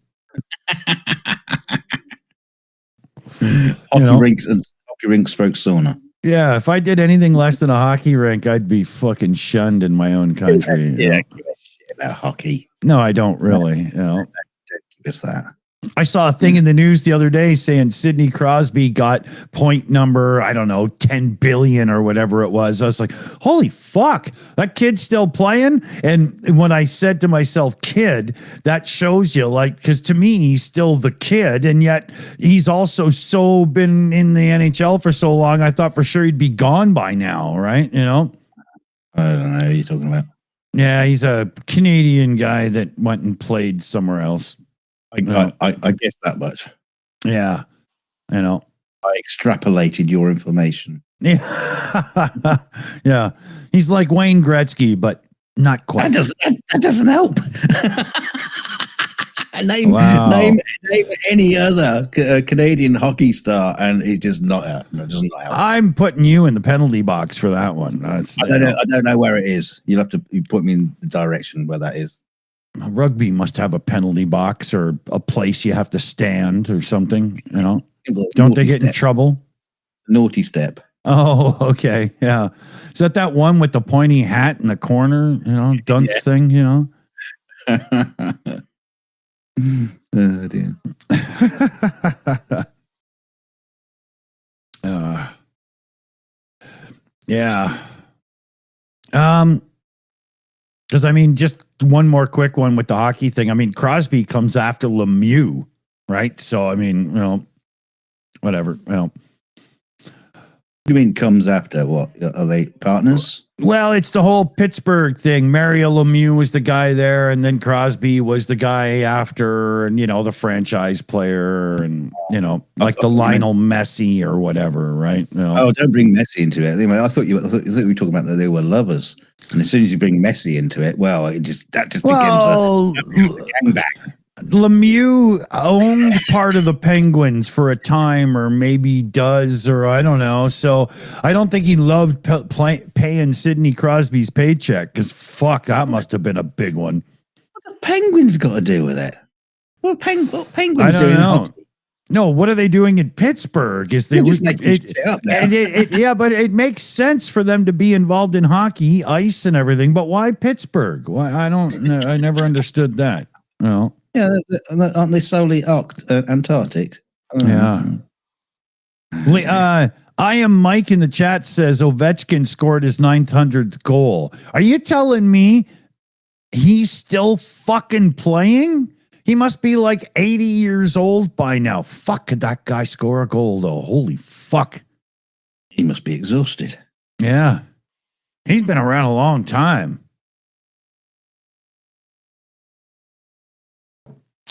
Hockey rinks stroke sauna. Yeah, if I did anything less than a hockey rink, I'd be fucking shunned in my own country. Yeah, give a shit about hockey. No, I don't really. Don't give us that. I saw a thing in the news the other day saying Sidney Crosby got point number, 10 billion or whatever it was. I was like, holy fuck, that kid's still playing. And when I said to myself, kid, that shows you because to me, he's still the kid. And yet he's also been in the NHL for so long. I thought for sure he'd be gone by now. Right. I don't know who you're talking about. Yeah. He's a Canadian guy that went and played somewhere else. I guess that much. Yeah. I extrapolated your information. Yeah. Yeah. He's like Wayne Gretzky, but not quite. That doesn't help. name any other Canadian hockey star, and it does not help. I'm putting you in the penalty box for that one. I don't know where it is. You put me in the direction where that is. Rugby must have a penalty box or a place you have to stand or something, Don't they get in trouble? Naughty step. Oh, okay. Yeah. Is that one with the pointy hat in the corner, dunce thing, Oh, dear. Yeah. Because I mean, just one more quick one with the hockey thing. I mean, Crosby comes after Lemieux, right? So I mean, whatever. You mean comes after what? Are they partners? Well, it's the whole Pittsburgh thing. Mario Lemieux was the guy there, and then Crosby was the guy after, and the franchise player, and like the Lionel Messi or whatever, right? Oh, don't bring Messi into it. Anyway, I thought you were talking about that they were lovers, and as soon as you bring Messi into it, well, that just becomes a gangbang. Lemieux owned part of the Penguins for a time, or maybe does, or I don't know. So I don't think he loved paying Sidney Crosby's paycheck, because fuck, that must have been a big one. What the Penguins got to do with it? What Penguins I don't know. No, what are they doing in Pittsburgh? Is they just make shit up now. Yeah, but it makes sense for them to be involved in hockey, ice, and everything. But why Pittsburgh? Why? I don't know. I never understood that. No. Yeah, aren't they solely Antarctic? Yeah. I am Mike in the chat says Ovechkin scored his 900th goal. Are you telling me he's still fucking playing? He must be like 80 years old by now. Fuck, could that guy score a goal though? Holy fuck. He must be exhausted. Yeah. He's been around a long time.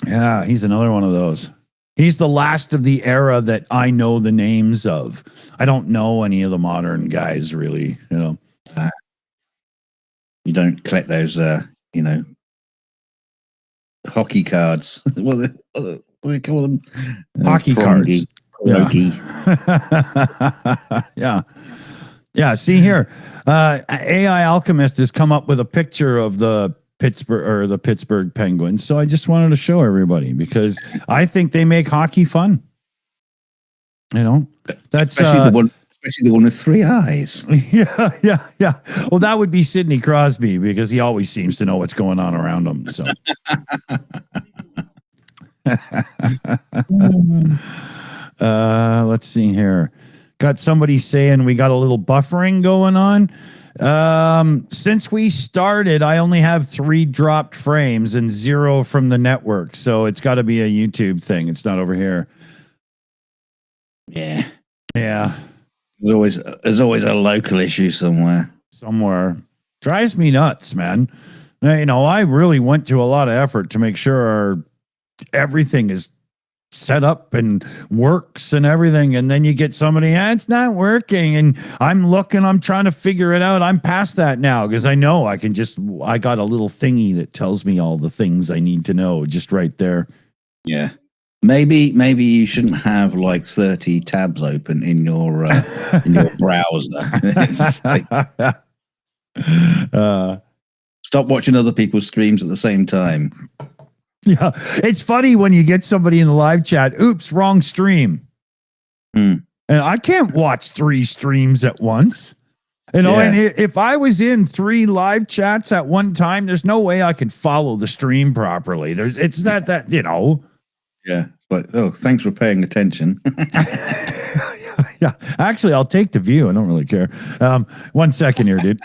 Yeah, he's another one of those. He's the last of the era that I know the names of. I don't know any of the modern guys, really. You don't collect those, hockey cards. What do they call them? Hockey cards. Yeah. Yeah. Yeah. See here, AI Alchemist has come up with a picture of the Pittsburgh Penguins. So I just wanted to show everybody because I think they make hockey fun. That's especially the one with three eyes. Yeah. Well, that would be Sidney Crosby because he always seems to know what's going on around him. So. Let's see here. Got somebody saying we got a little buffering going on. Since we started, I only have 3 dropped frames and 0 from the network. So it's got to be a YouTube thing. It's not over here. Yeah. There's always a local issue somewhere. Drives me nuts, man. I really went to a lot of effort to make sure everything is set up and works and everything, and then you get somebody, it's not working, and I'm trying to figure it out. I'm past that now because I know I got a little thingy that tells me all the things I need to know just right there. Yeah, maybe you shouldn't have like 30 tabs open in your browser. Stop watching other people's streams at the same time. Yeah, it's funny when you get somebody in the live chat, oops, wrong stream. And I can't watch 3 streams at once. And if I was in 3 live chats at one time, there's no way I could follow the stream properly. It's not that. Yeah. It's like, oh, thanks for paying attention. Yeah. Actually, I'll take the view. I don't really care. 1 second here, dude.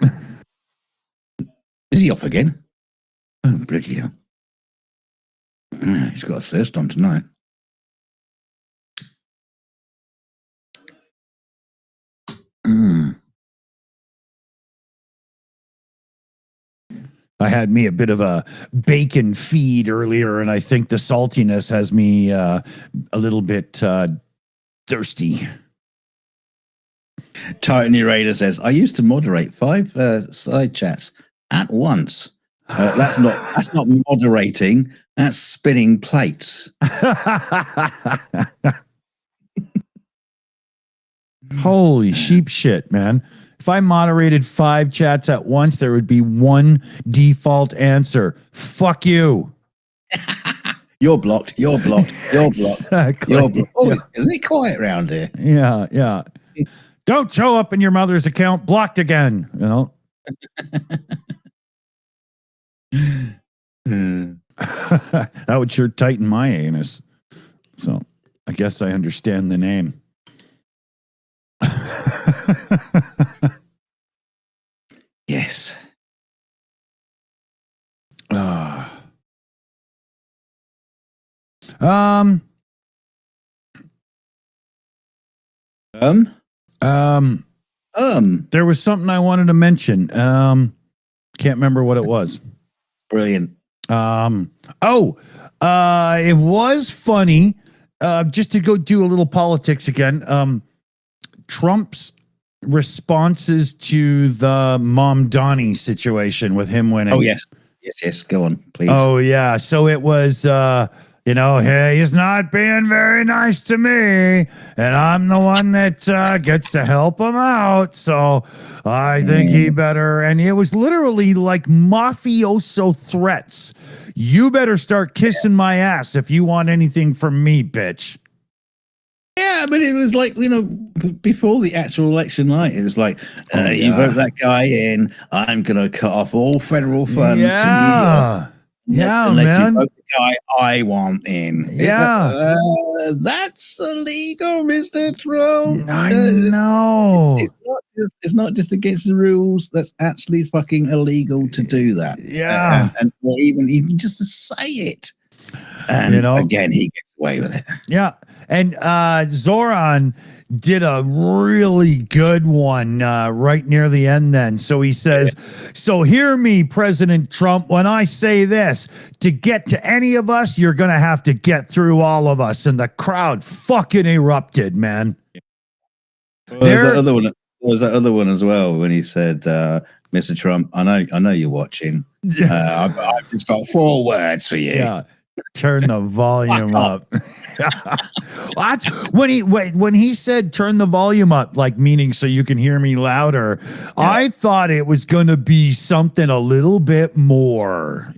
Is he off again? Oh, bloody hell. He's got a thirst on tonight. I had me a bit of a bacon feed earlier, and I think the saltiness has me a little bit thirsty. Tiny Raider says, I used to moderate 5 side chats at once. That's not moderating. That's spinning plates. Holy sheep shit, man. If I moderated 5 chats at once, there would be 1 default answer. Fuck you. You're blocked. Exactly. You're blocked. Oh, isn't it quiet around here? Yeah. Don't show up in your mother's account. Blocked again. That would sure tighten my anus. So I guess I understand the name. Yes. Um, there was something I wanted to mention. Can't remember what it was. Brilliant. It was funny. Just to go do a little politics again. Trump's responses to the Mamdani situation with him winning. Oh, yes. Yes. Go on, please. Oh, yeah. So it was, hey, he's not being very nice to me, and I'm the one that gets to help him out. So I think he better. And it was literally like mafioso threats. You better start kissing my ass if you want anything from me, bitch. Yeah, but it was like, before the actual election night, it was like, you vote that guy in, I'm going to cut off all federal funds to New York. Unless you vote the guy I want in. Yeah. That's illegal, Mr. Trump. I know. It's not just against the rules. That's actually fucking illegal to do that. Yeah. And or even just to say it. And again, he gets away with it. Yeah. And Zoran did a really good one right near the end then. So he says, so hear me, President Trump, when I say this, to get to any of us, you're going to have to get through all of us. And the crowd fucking erupted, man. Well, there's that other one as well when he said, Mr. Trump, I know you're watching. I've just got 4 words for you. Yeah. Turn the volume up. That's when he said turn the volume up, like meaning so you can hear me louder. Yeah. I thought it was going to be something a little bit more,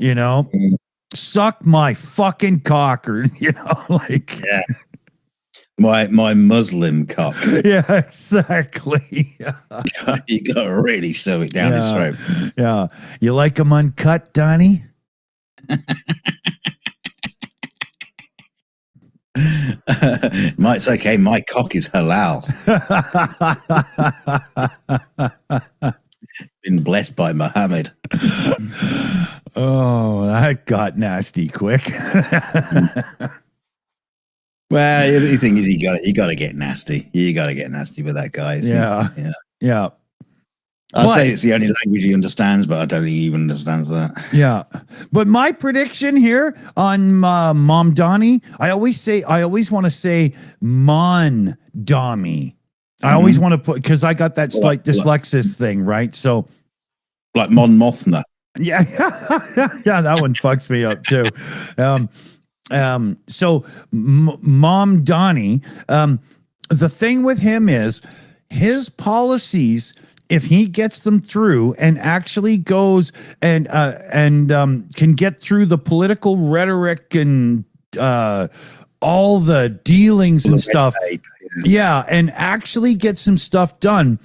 suck my fucking cock, or my Muslim cock. Yeah, exactly. You got to really shove it down his throat. Yeah, you like them uncut, Donnie? It's okay. My cock is halal. Been blessed by Muhammad. Oh, that got nasty quick. Well, the thing is, you got to get nasty. You got to get nasty with that guy. Yeah. I'll say it's the only language he understands, but I don't think he even understands that. Yeah. But my prediction here on Mamdani, I always want to say Mondami. I always want to put, because I got that slight dyslexis thing, right? So, like Mon Mothma. Yeah. Yeah, that one fucks me up too. So Mamdani, the thing with him is his policies, if he gets them through and actually goes and can get through the political rhetoric and all the dealings and stuff, and actually get some stuff done,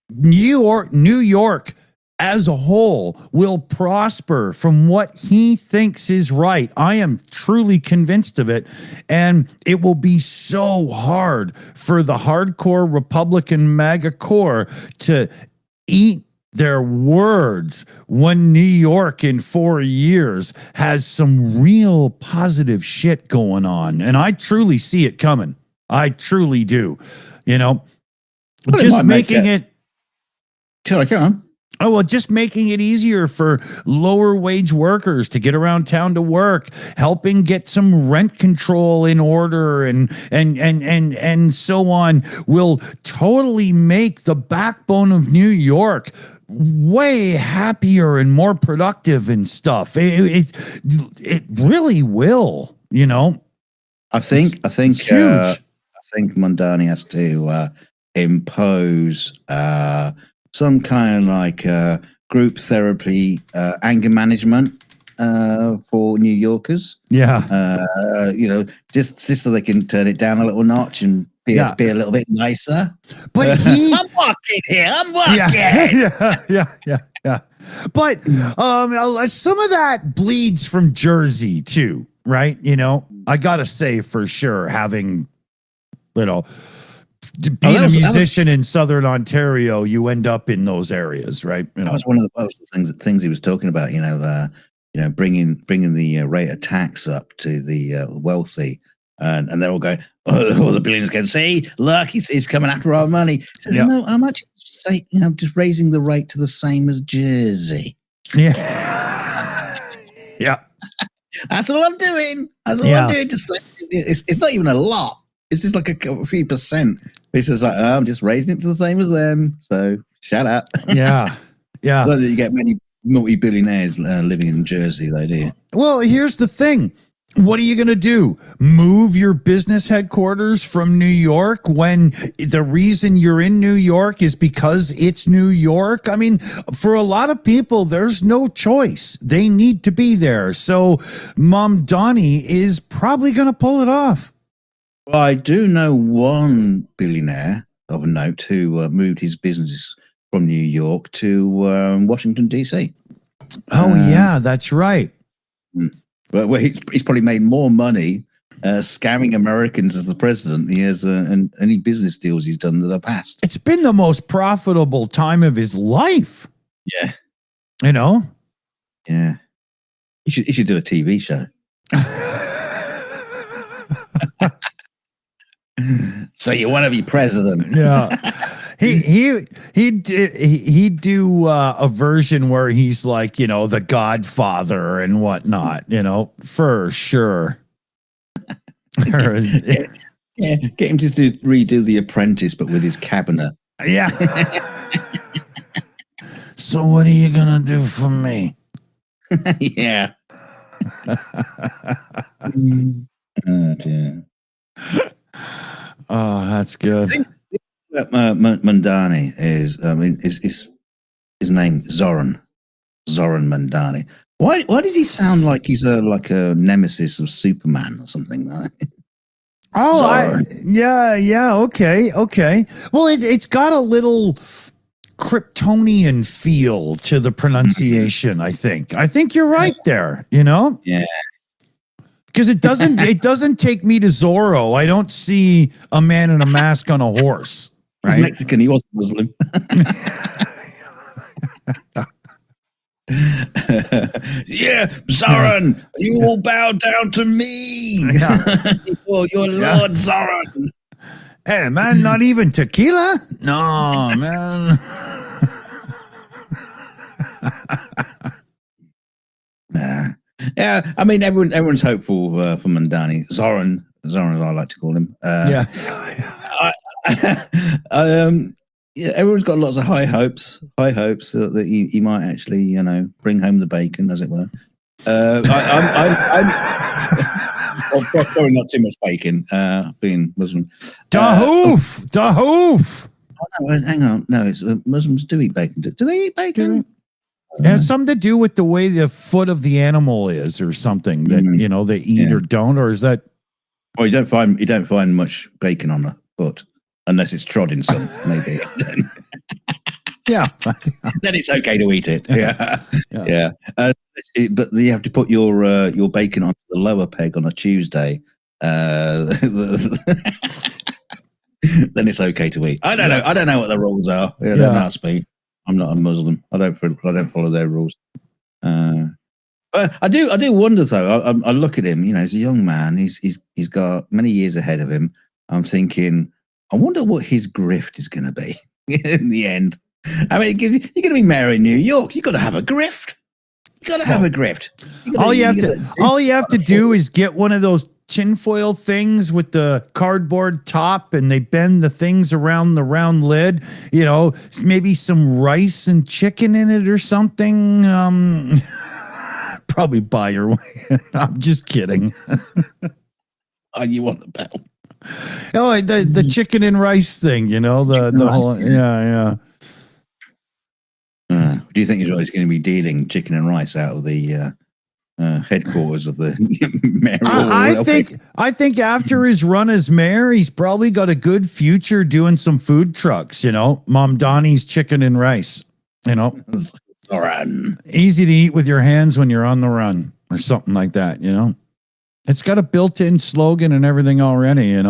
New York as a whole will prosper from what he thinks is right. I am truly convinced of it. And it will be so hard for the hardcore Republican MAGA core to eat their words when New York in 4 years has some real positive shit going on. And I truly see it coming. I truly do. Just making it. Sure, come on. Oh, well, just making it easier for lower wage workers to get around town to work, helping get some rent control in order and so on will totally make the backbone of New York way happier and more productive and stuff. It really will, I think it's huge. I think Mondani has to impose some kind of group therapy, anger management for New Yorkers. Yeah. Just so they can turn it down a little notch and be a little bit nicer. But I'm walking here. I'm walking. Yeah. But some of that bleeds from Jersey too, right? I gotta say for sure, having being a musician in Southern Ontario, you end up in those areas, right? You know? That was one of the things he was talking about. Bringing the rate of tax up to the wealthy, and they're all going, oh, the billionaires going, see, look, he's coming after our money. He says, no, I'm actually just raising the rate to the same as Jersey. Yeah, yeah. That's all I'm doing. That's all I'm doing. It's not even a lot. It's just like a few percent. It's just like, I'm just raising it to the same as them. So shut up. Yeah. Yeah. Not that you get many multi-billionaires living in Jersey, though, do you? Well, here's the thing. What are you going to do? Move your business headquarters from New York when the reason you're in New York is because it's New York? I mean, for a lot of people, there's no choice. They need to be there. So Mom Donnie is probably going to pull it off. Well, I do know one billionaire of note who moved his business from New York to Washington, D.C. Oh, yeah, that's right. Well, he's probably made more money scamming Americans as the president than he has and any business deals he's done in the past. It's been the most profitable time of his life. Yeah. You know? Yeah. He should do a TV show. So you want to be president? Yeah. He'd do a version where he's like, the Godfather and whatnot, for sure. Yeah, get him to redo The Apprentice, but with his cabinet. Yeah. So what are you gonna do for me? Yeah. Oh dear. Oh, that's good. Mandani is his name Zoran Mandani. Why does he sound like he's a nemesis of Superman or something? Oh, yeah, okay. Well, it's got a little Kryptonian feel to the pronunciation. I think you're right there. Yeah. Because it doesn't take me to Zorro. I don't see a man in a mask on a horse. Right? He's Mexican. He wasn't Muslim. Yeah, Zoran, you will bow down to me. Oh, your Lord Zoran. Hey, man, not even tequila? No, man. Nah. Yeah, I mean, everyone's hopeful for Mandani. Zoran, as I like to call him. Yeah. Yeah, everyone's got lots of high hopes that he might actually, bring home the bacon, as it were. I'm probably not too much bacon, being Muslim. Dahoof! Oh, no, hang on. No, it's Muslims do eat bacon. Do they eat bacon? It has something to do with the way the foot of the animal is, or something that they eat or don't, or is that? Well, you don't find much bacon on the foot unless it's trod in some, maybe. Yeah, then it's okay to eat it. Yeah. But you have to put your bacon on the lower peg on a Tuesday. Then it's okay to eat. I don't know. I don't know what the rules are. Don't ask me. I'm not a Muslim. I don't follow their rules. But I do wonder though. I look at him. He's a young man. He's got many years ahead of him. I'm thinking, I wonder what his grift is going to be in the end. I mean, because you're going to be mayor in New York. You got to have a grift. You got to have a grift. All you have to do is get one of those tinfoil things with the cardboard top, and they bend the things around the round lid. Maybe some rice and chicken in it or something. Probably buy your way. I'm just kidding. Oh, you want the bell? Oh, the chicken and rice thing. The whole yeah. Do you think he's going to be dealing chicken and rice out of the headquarters of the mayor? I think after his run as mayor, he's probably got a good future doing some food trucks. Mom Donnie's chicken and rice. Easy to eat with your hands when you're on the run, or something like that. It's got a built-in slogan and everything already.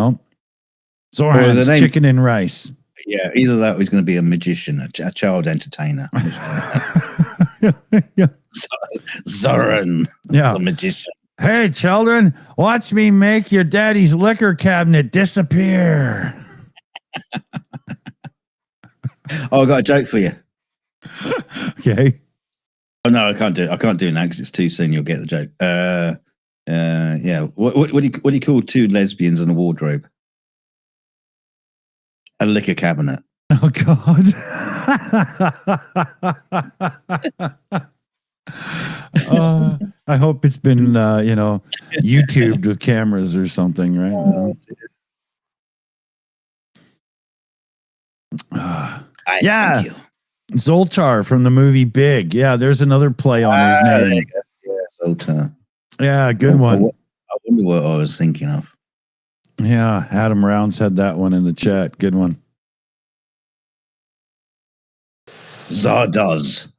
Zoran's chicken and rice. Yeah, either that or he's going to be a magician, a child entertainer. Yeah. Zoran, the magician. Hey, children, watch me make your daddy's liquor cabinet disappear. Oh, I got a joke for you. Okay. Oh no, I can't do it. I can't do it now because it's too soon. You'll get the joke. Yeah. What do you call two lesbians in a wardrobe? A liquor cabinet. Oh God. I hope it's been YouTubed with cameras or something, right? Yeah. Zoltar from the movie Big. Yeah, there's another play on his name. Yeah, Zoltar. Yeah, good one. I wonder what I was thinking of. Yeah, Adam Rounds had that one in the chat. Good one. Zardoz.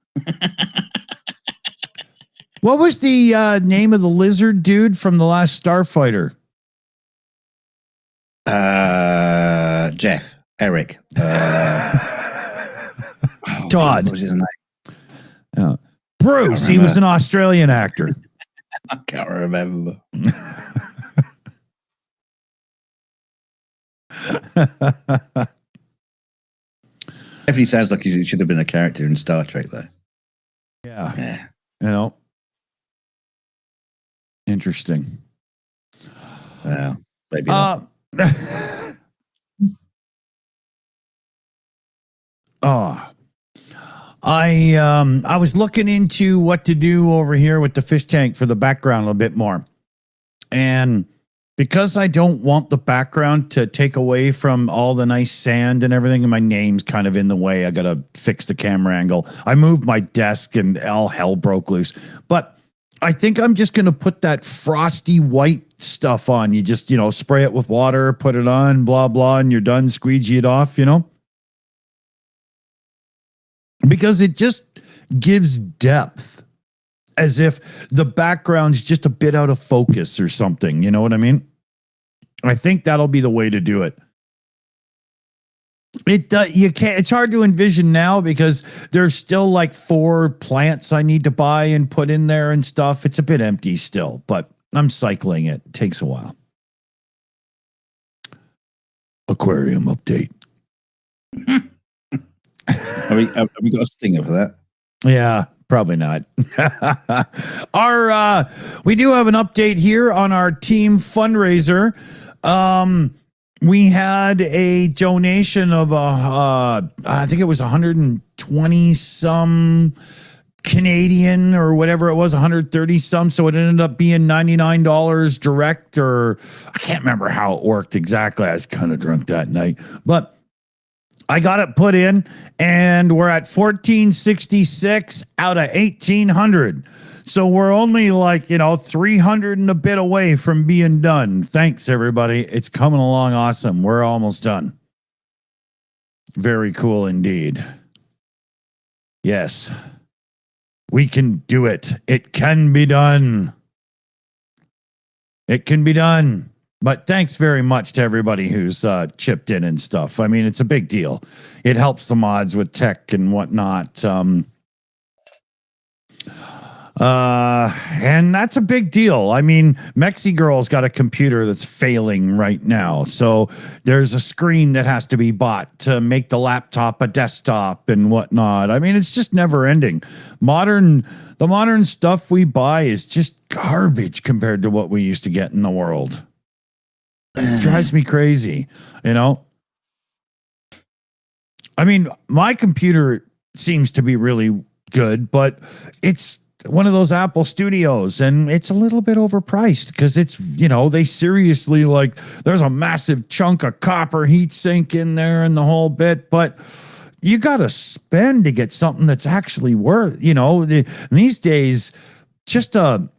What was the name of the lizard dude from the last Starfighter? Jeff. Eric. Todd. What was his name? Yeah. Bruce. He was an Australian actor. I can't remember. Definitely sounds like he should have been a character in Star Trek, though. Yeah. You know. Interesting. Well, maybe not. I was looking into what to do over here with the fish tank for the background a little bit more. And because I don't want the background to take away from all the nice sand and everything, and my name's kind of in the way, I got to fix the camera angle. I moved my desk and all hell broke loose. But I think I'm just going to put that frosty white stuff on. You just, spray it with water, put it on, blah, blah, and you're done, squeegee it off, Because it just gives depth, as if the background's just a bit out of focus or something. You know what I mean? I think that'll be the way to do it. You can't. It's hard to envision now because there's still like 4 plants I need to buy and put in there and stuff. It's a bit empty still, but I'm cycling it. It takes a while. Aquarium update. Have we got a stinger for that? Yeah, probably not. We do have an update here on our team fundraiser. We had a donation of I think it was 120 some Canadian or whatever it was, 130 some. So it ended up being $99 direct, or I can't remember how it worked exactly. I was kind of drunk that night, but I got it put in, and we're at 1466 out of 1800. So we're only like, 300 and a bit away from being done. Thanks, everybody. It's coming along awesome. We're almost done. Very cool indeed. Yes, we can do it. It can be done. It can be done. But thanks very much to everybody who's chipped in and stuff. I mean, it's a big deal. It helps the mods with tech and whatnot. And that's a big deal. I mean, Mexi Girl's got a computer that's failing right now. So there's a screen that has to be bought to make the laptop a desktop and whatnot. I mean, it's just never ending. The modern stuff we buy is just garbage compared to what we used to get in the world. It drives me crazy, I mean, my computer seems to be really good, but it's one of those Apple Studios, and it's a little bit overpriced because it's, they seriously, like, there's a massive chunk of copper heat sink in there and the whole bit, but you got to spend to get something that's actually worth, these days, just a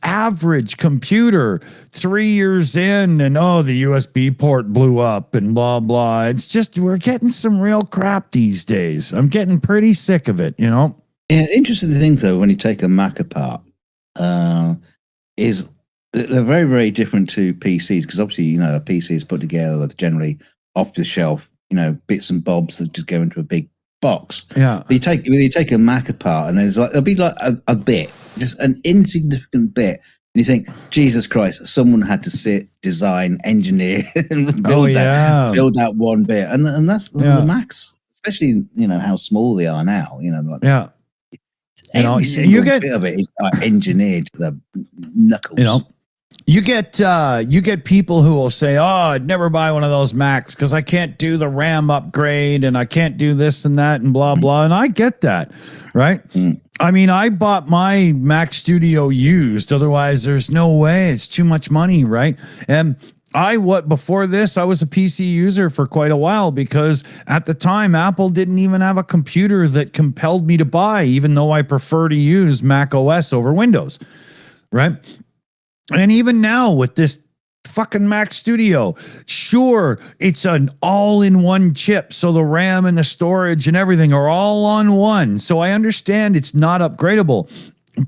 average computer 3 years in, and the USB port blew up and blah blah. It's just, we're getting some real crap these days. I'm getting pretty sick of it. Yeah, interesting thing though, when you take a Mac apart, is they're very, very different to PCs because obviously, you know, a PC is put together with generally off the shelf, you know, bits and bobs that just go into a big box. Yeah. But you take a Mac apart and there'll be like a bit, just an insignificant bit. And you think, Jesus Christ, someone had to sit, design, engineer, and build that one bit. And that's the Macs, especially, you know, how small they are now, you know. Like, every single bit of it is engineered to the knuckles. You know, you get people who will say, "Oh, I'd never buy one of those Macs because I can't do the RAM upgrade and I can't do this and that and blah blah." And I get that, right? I mean, I bought my Mac Studio used. Otherwise, there's no way. It's too much money, right? And before this, I was a PC user for quite a while because at the time, Apple didn't even have a computer that compelled me to buy, even though I prefer to use Mac OS over Windows, right? And even now with this fucking Mac Studio, sure, it's an all-in-one chip, so the RAM and the storage and everything are all on one. So I understand it's not upgradable,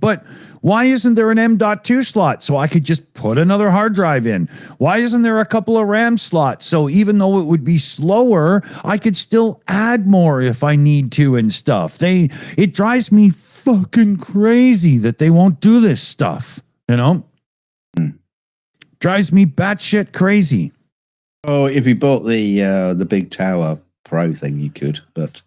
but why isn't there an M.2 slot so I could just put another hard drive in? Why isn't there a couple of RAM slots so even though it would be slower, I could still add more if I need to and stuff? It drives me fucking crazy that they won't do this stuff, you know? Drives me batshit crazy. Oh, if you bought the big tower Pro thing, you could, but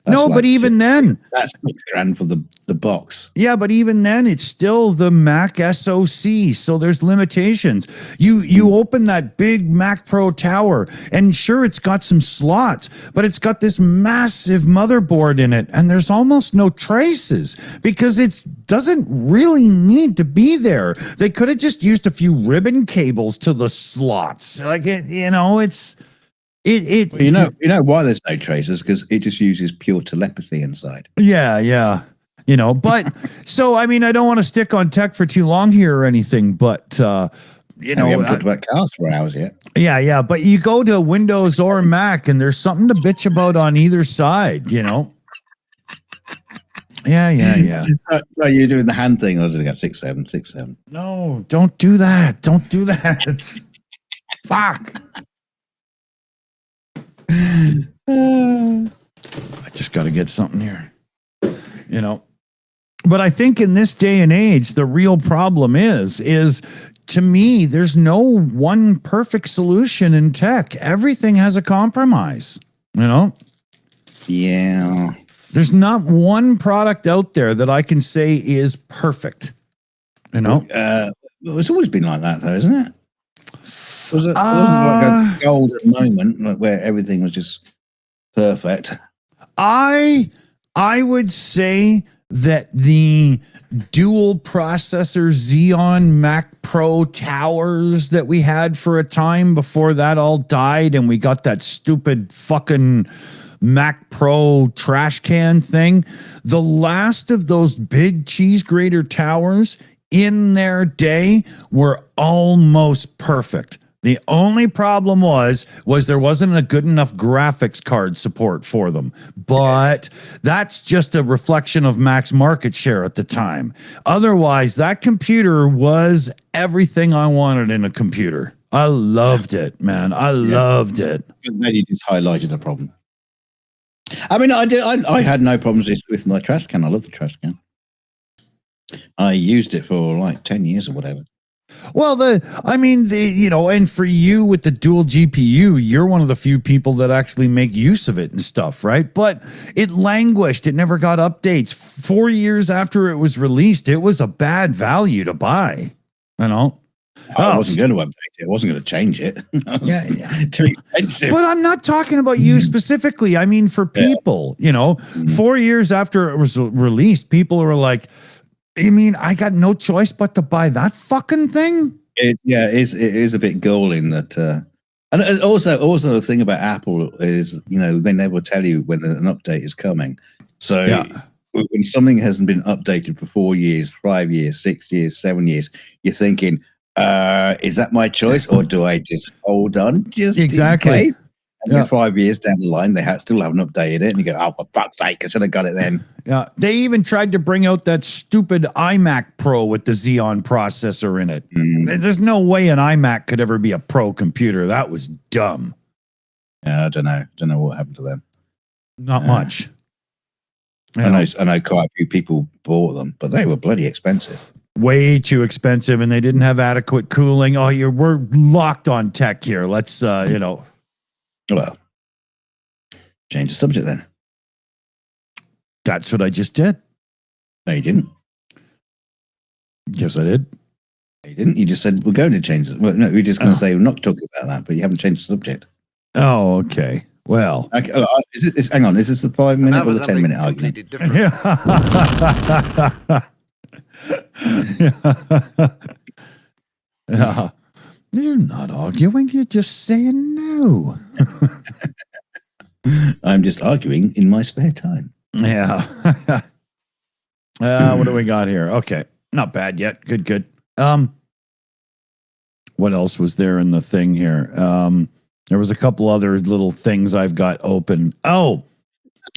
no, like but even then, that's $6,000 for the box. Yeah, but even then, it's still the Mac SoC, so there's limitations. You open that big Mac Pro tower, and sure, it's got some slots, but it's got this massive motherboard in it, and there's almost no traces because it doesn't really need to be there. They could have just used a few ribbon cables to the slots, like you know, it's. You know why there's no traces because it just uses pure telepathy inside. Yeah. You know, but so I mean, I don't want to stick on tech for too long here or anything, but you know, we haven't talked about cars for hours yet. Yeah, but you go to Windows or Mac, and there's something to bitch about on either side. You know. Yeah. So you're doing the hand thing, or did I get 6.7? No, don't do that. Don't do that. Fuck. I just got to get something here, you know. But I think in this day and age, the real problem is to me, there's no one perfect solution in tech. Everything has a compromise, you know. Yeah. There's not one product out there that I can say is perfect, you know. It's always been like that, though, isn't it? It wasn't like a golden moment, like where everything was just perfect. I would say that the dual processor Xeon Mac Pro towers that we had for a time before that all died, and we got that stupid fucking Mac Pro trash can thing. The last of those big cheese grater towers in their day were almost perfect. The only problem was there wasn't a good enough graphics card support for them. But that's just a reflection of Mac's market share at the time. Otherwise, that computer was everything I wanted in a computer. I loved it, man. I loved it. Then you just highlighted a problem. I mean, I had no problems with my trash can. I love the trash can. I used it for like 10 years or whatever. Well, you know, and for you with the dual GPU, you're one of the few people that actually make use of it and stuff, right? But it languished. It never got updates. 4 years after it was released, it was a bad value to buy, you know? I wasn't going to update it. I wasn't going to change it. Yeah. Too expensive. But I'm not talking about you specifically. I mean, for people, you know, 4 years after it was released, people were like, I mean, I got no choice but to buy that fucking thing. It is a bit galling that, and also the thing about Apple is, you know, they never tell you when an update is coming. So when something hasn't been updated for 4 years, 5 years, 6 years, 7 years, you're thinking, is that my choice, or do I just hold on just in case? And 5 years down the line, they still haven't updated it, and you go, "Oh, for fuck's sake, I should have got it then." Yeah, they even tried to bring out that stupid iMac Pro with the Xeon processor in it. There's no way an iMac could ever be a pro computer. That was dumb. Yeah, I don't know. Don't know what happened to them. Not much. I know quite a few people bought them, but they were bloody expensive. Way too expensive, and they didn't have adequate cooling. Oh, we're locked on tech here. Let's, Well, change the subject then. That's what I just did. No, you didn't. Yes, I did. No, you didn't. You just said we're going to change it. Well, no, we're just going to say we're not talking about that, but you haven't changed the subject. Oh, okay. Well, Okay, hang on. Is this the 5 minute or the 10 minute argument? Yeah. You're not arguing. You're just saying no. I'm just arguing in my spare time. Yeah. What do we got here? Okay. Not bad yet. Good. What else was there in the thing here? There was a couple other little things I've got open. Oh,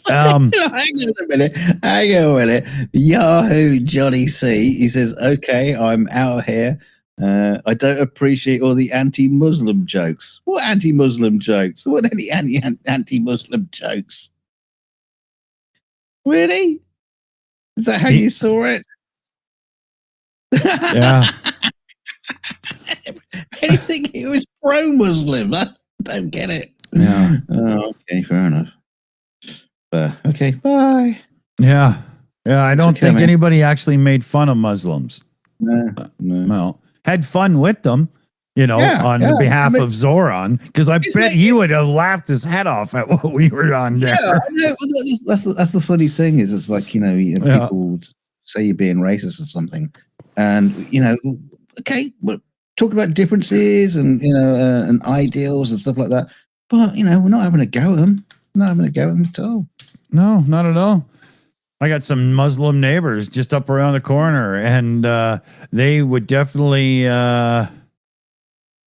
hang on a minute. Yahoo Johnny C. He says, "Okay, I'm out of here. I don't appreciate all the anti-Muslim jokes. What anti-Muslim jokes? What any anti-Muslim jokes? Really? Is that how you saw it? yeah. Anything he was pro-Muslim. I don't get it. Yeah. Oh, okay, fair enough. Okay, bye. Yeah. I don't okay, think man. anybody actually made fun of Muslims. No. Well, had fun with them, on behalf of Zoran, because I bet he would have laughed his head off at what we were on there. Yeah, that's the funny thing is, it's like, people say you're being racist or something, and okay, but talk about differences and and ideals and stuff like that, but we're not having a go at them. Not having a go at them at all. No, not at all. I got some Muslim neighbors just up around the corner, and they would definitely,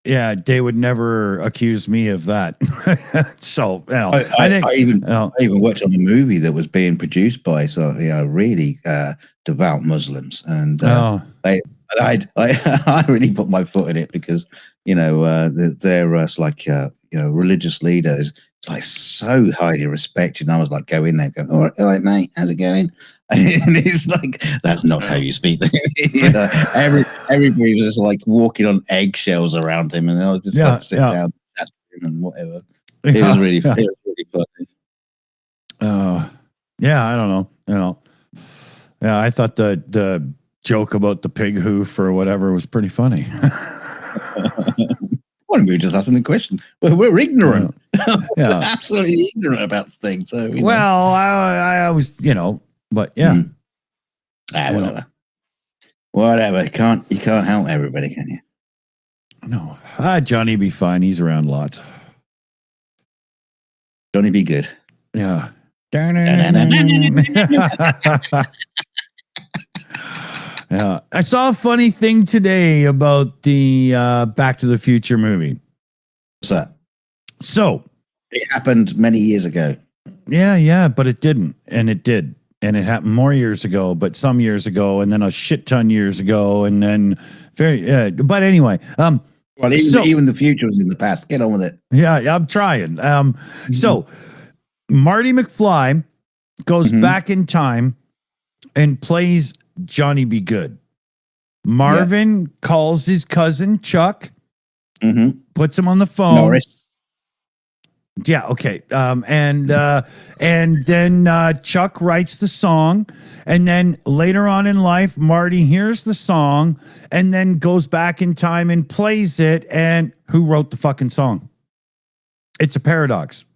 they would never accuse me of that. So, I think I even watched on a movie that was being produced by really devout Muslims, and I really put my foot in it because their religious leaders. It's like so highly respected. And I was like, go in there, go, all right, mate, how's it going? And it's like, that's not how you speak. Everybody was just like walking on eggshells around him, and I was just like sit down, chat to him, and whatever. It was really funny. I don't know. Yeah, I thought the joke about the pig hoof or whatever was pretty funny. Well, we were just asking the question. Well, we're ignorant. Yeah. We're absolutely ignorant about things. So, I was, but yeah. Whatever. Whatever. You can't help everybody, can you? No. Johnny be fine. He's around lots. Johnny be good. Yeah. Yeah, I saw a funny thing today about the Back to the Future movie. What's that? So it happened many years ago. Yeah, but it didn't, and it did, and it happened more years ago, but some years ago, and then a shit ton years ago, and then But anyway, well, even the future was in the past. Get on with it. Yeah, I'm trying. So Marty McFly goes back in time and plays Johnny Be Good. Marvin calls his cousin Chuck, puts him on the phone. Norris. Yeah, okay. And then Chuck writes the song, and then later on in life, Marty hears the song and then goes back in time and plays it. And who wrote the fucking song? It's a paradox.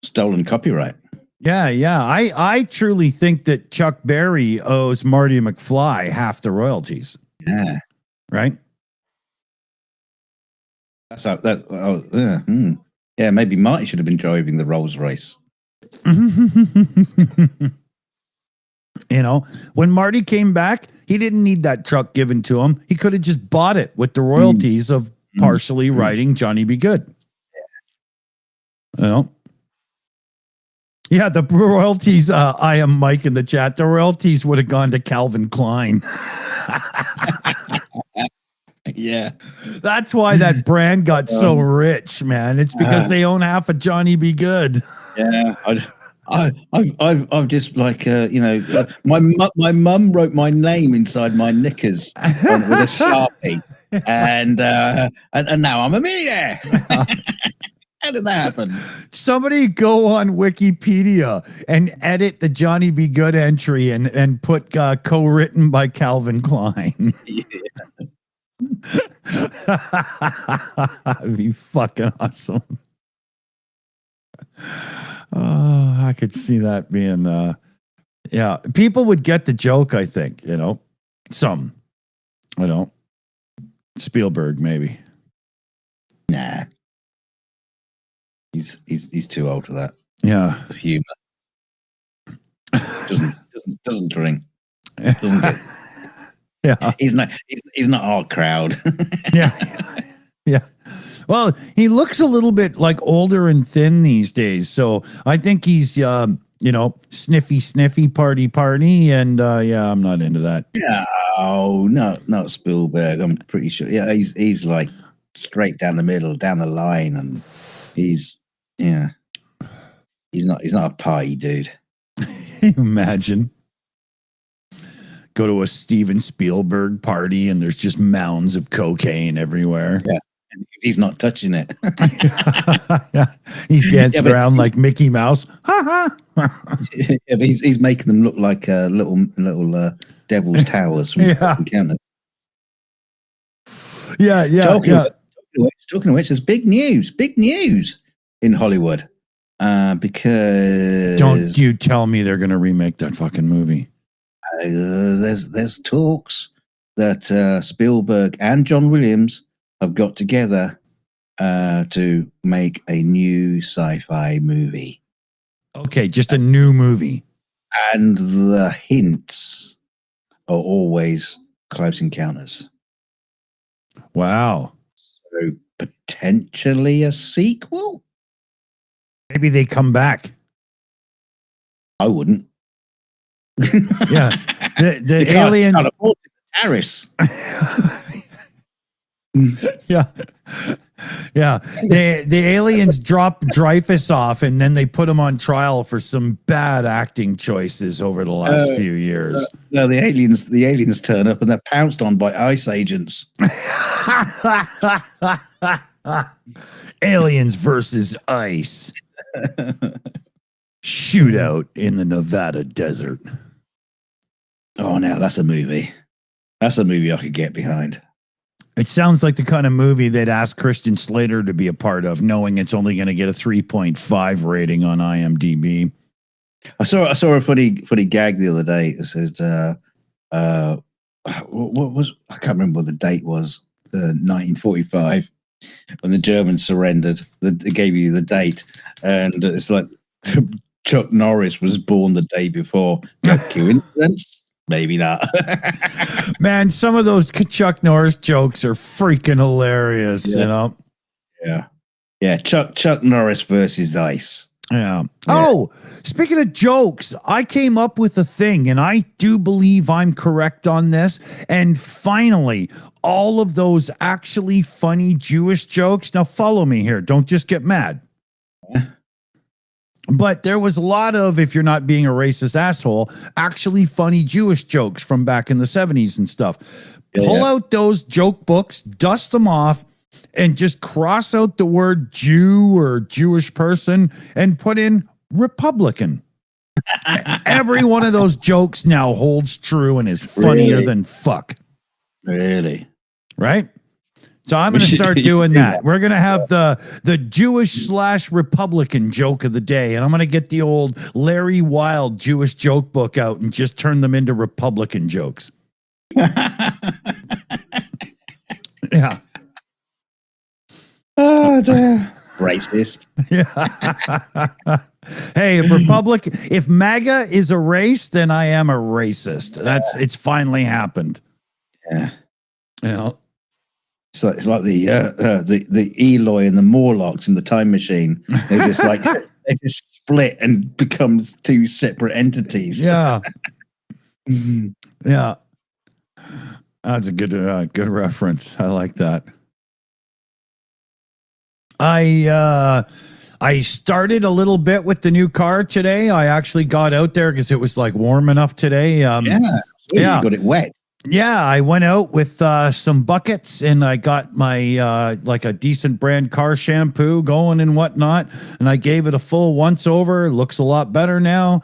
Stolen copyright. Yeah. I truly think that Chuck Berry owes Marty McFly half the royalties. Yeah. Right? That's how that. Yeah, maybe Marty should have been driving the Rolls Royce. When Marty came back, he didn't need that truck given to him. He could have just bought it with the royalties of partially writing Johnny Be Good. Yeah, the royalties, I am Mike in the chat. The royalties would have gone to Calvin Klein. Yeah. That's why that brand got so rich, man. It's because they own half of Johnny Be Good. Yeah. I've just like my mum wrote my name inside my knickers with a Sharpie, and now I'm a millionaire. How did that happen? Somebody go on Wikipedia and edit the Johnny Be Good entry and put co-written by Calvin Klein. Yeah. That'd be fucking awesome. Oh, I could see that being yeah. People would get the joke, I think, Some. Spielberg, maybe. Nah. He's too old for that. Yeah. Humor. Doesn't drink. Doesn't get. Yeah. He's not our crowd. Yeah. Yeah. Well, he looks a little bit like older and thin these days. So I think he's, sniffy, party. And yeah, I'm not into that. Yeah. Oh, no, not Spielberg. I'm pretty sure. Yeah. He's like straight down the middle, down the line. And he's not a party dude. Can you imagine? Go to a Steven Spielberg party and there's just mounds of cocaine everywhere. Yeah. He's not touching it. Yeah. He's dancing around like Mickey Mouse. Yeah, but he's making them look like little devil's towers from Encounters. Yeah. Talking of which, there's big news in Hollywood. Because don't you tell me they're going to remake that fucking movie. There's talks that Spielberg and John Williams have got together to make a new sci-fi movie. Okay, just a new movie. And the hints are always Close Encounters. Wow. So potentially a sequel? Maybe they come back. I wouldn't. Yeah. The aliens can't afford the tariffs. Yeah. Yeah. The aliens drop Dreyfus off and then they put him on trial for some bad acting choices over the last few years. No, the aliens turn up and they're pounced on by ICE agents. Aliens versus ICE. Shootout in the Nevada desert. Oh, now that's a movie. That's a movie I could get behind. It sounds like the kind of movie they'd ask Christian Slater to be a part of, knowing it's only going to get a 3.5 rating on IMDb. I saw a funny gag the other day. It said, what was, I can't remember what the date was, 1945, when the Germans surrendered. They gave you the date, and it's like Chuck Norris was born the day before. Coincidence? Maybe not. Man, some of those Chuck Norris jokes are freaking hilarious, Yeah. Yeah, Chuck Norris versus Ice. Yeah. Oh, speaking of jokes, I came up with a thing, and I do believe I'm correct on this. And finally, all of those actually funny Jewish jokes. Now, follow me here. Don't just get mad. But there was a lot of, if you're not being a racist asshole, actually funny Jewish jokes from back in the 70s and stuff. Pull out those joke books, dust them off, and just cross out the word Jew or Jewish person and put in Republican. Every one of those jokes now holds true and is funnier than fuck. Really? Right? So I'm going to start doing that. We're going to have the Jewish/Republican joke of the day, and I'm going to get the old Larry Wilde Jewish joke book out and just turn them into Republican jokes. Yeah. Oh, damn. Racist. Yeah. Hey, if MAGA is a race, then I am a racist. It's finally happened. Yeah. Yeah. It's like the Eloy and the Morlocks in the Time Machine. They just split and become two separate entities. Yeah. Yeah. That's a good reference. I like that. I started a little bit with the new car today. I actually got out there because it was like warm enough today. Yeah, you got it wet. Yeah, I went out with some buckets and I got my like a decent brand car shampoo going and whatnot, and I gave it a full once over. Looks a lot better now.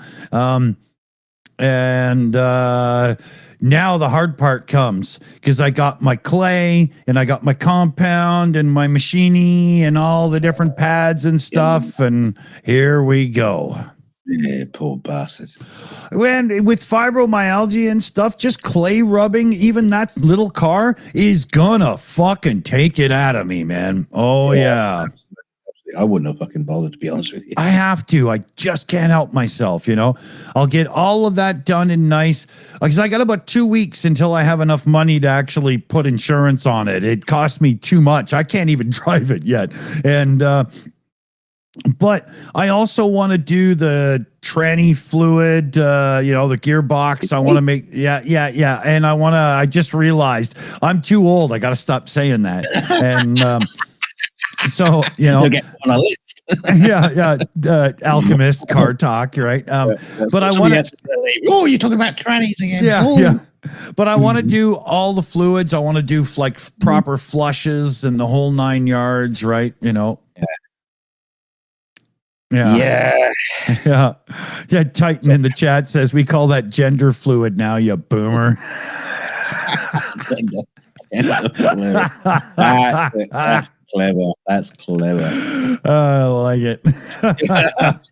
And now the hard part comes because I got my clay and I got my compound and my machine and all the different pads and stuff. And here we go. Yeah, poor bastard. When with fibromyalgia and stuff, just clay rubbing, even that little car is gonna fucking take it out of me, man. Oh yeah. I wouldn't have fucking bothered, to be honest with you. I have to. I just can't help myself, you know. I'll get all of that done and nice because I got about 2 weeks until I have enough money to actually put insurance on it. It cost me too much. I can't even drive it yet. And but I also want to do the tranny fluid, you know, the gearbox. I want to make, yeah. And I just realized I'm too old. I got to stop saying that. And so, you know, You'll get on a list. Alchemist car talk, right? But I want to. Oh, you're talking about trannies again. Yeah. But I want to do all the fluids. I want to do like proper flushes and the whole 9 yards, right? You know. Yeah. Titan in the chat says we call that gender fluid now, you boomer. That's clever. That's clever. I like it.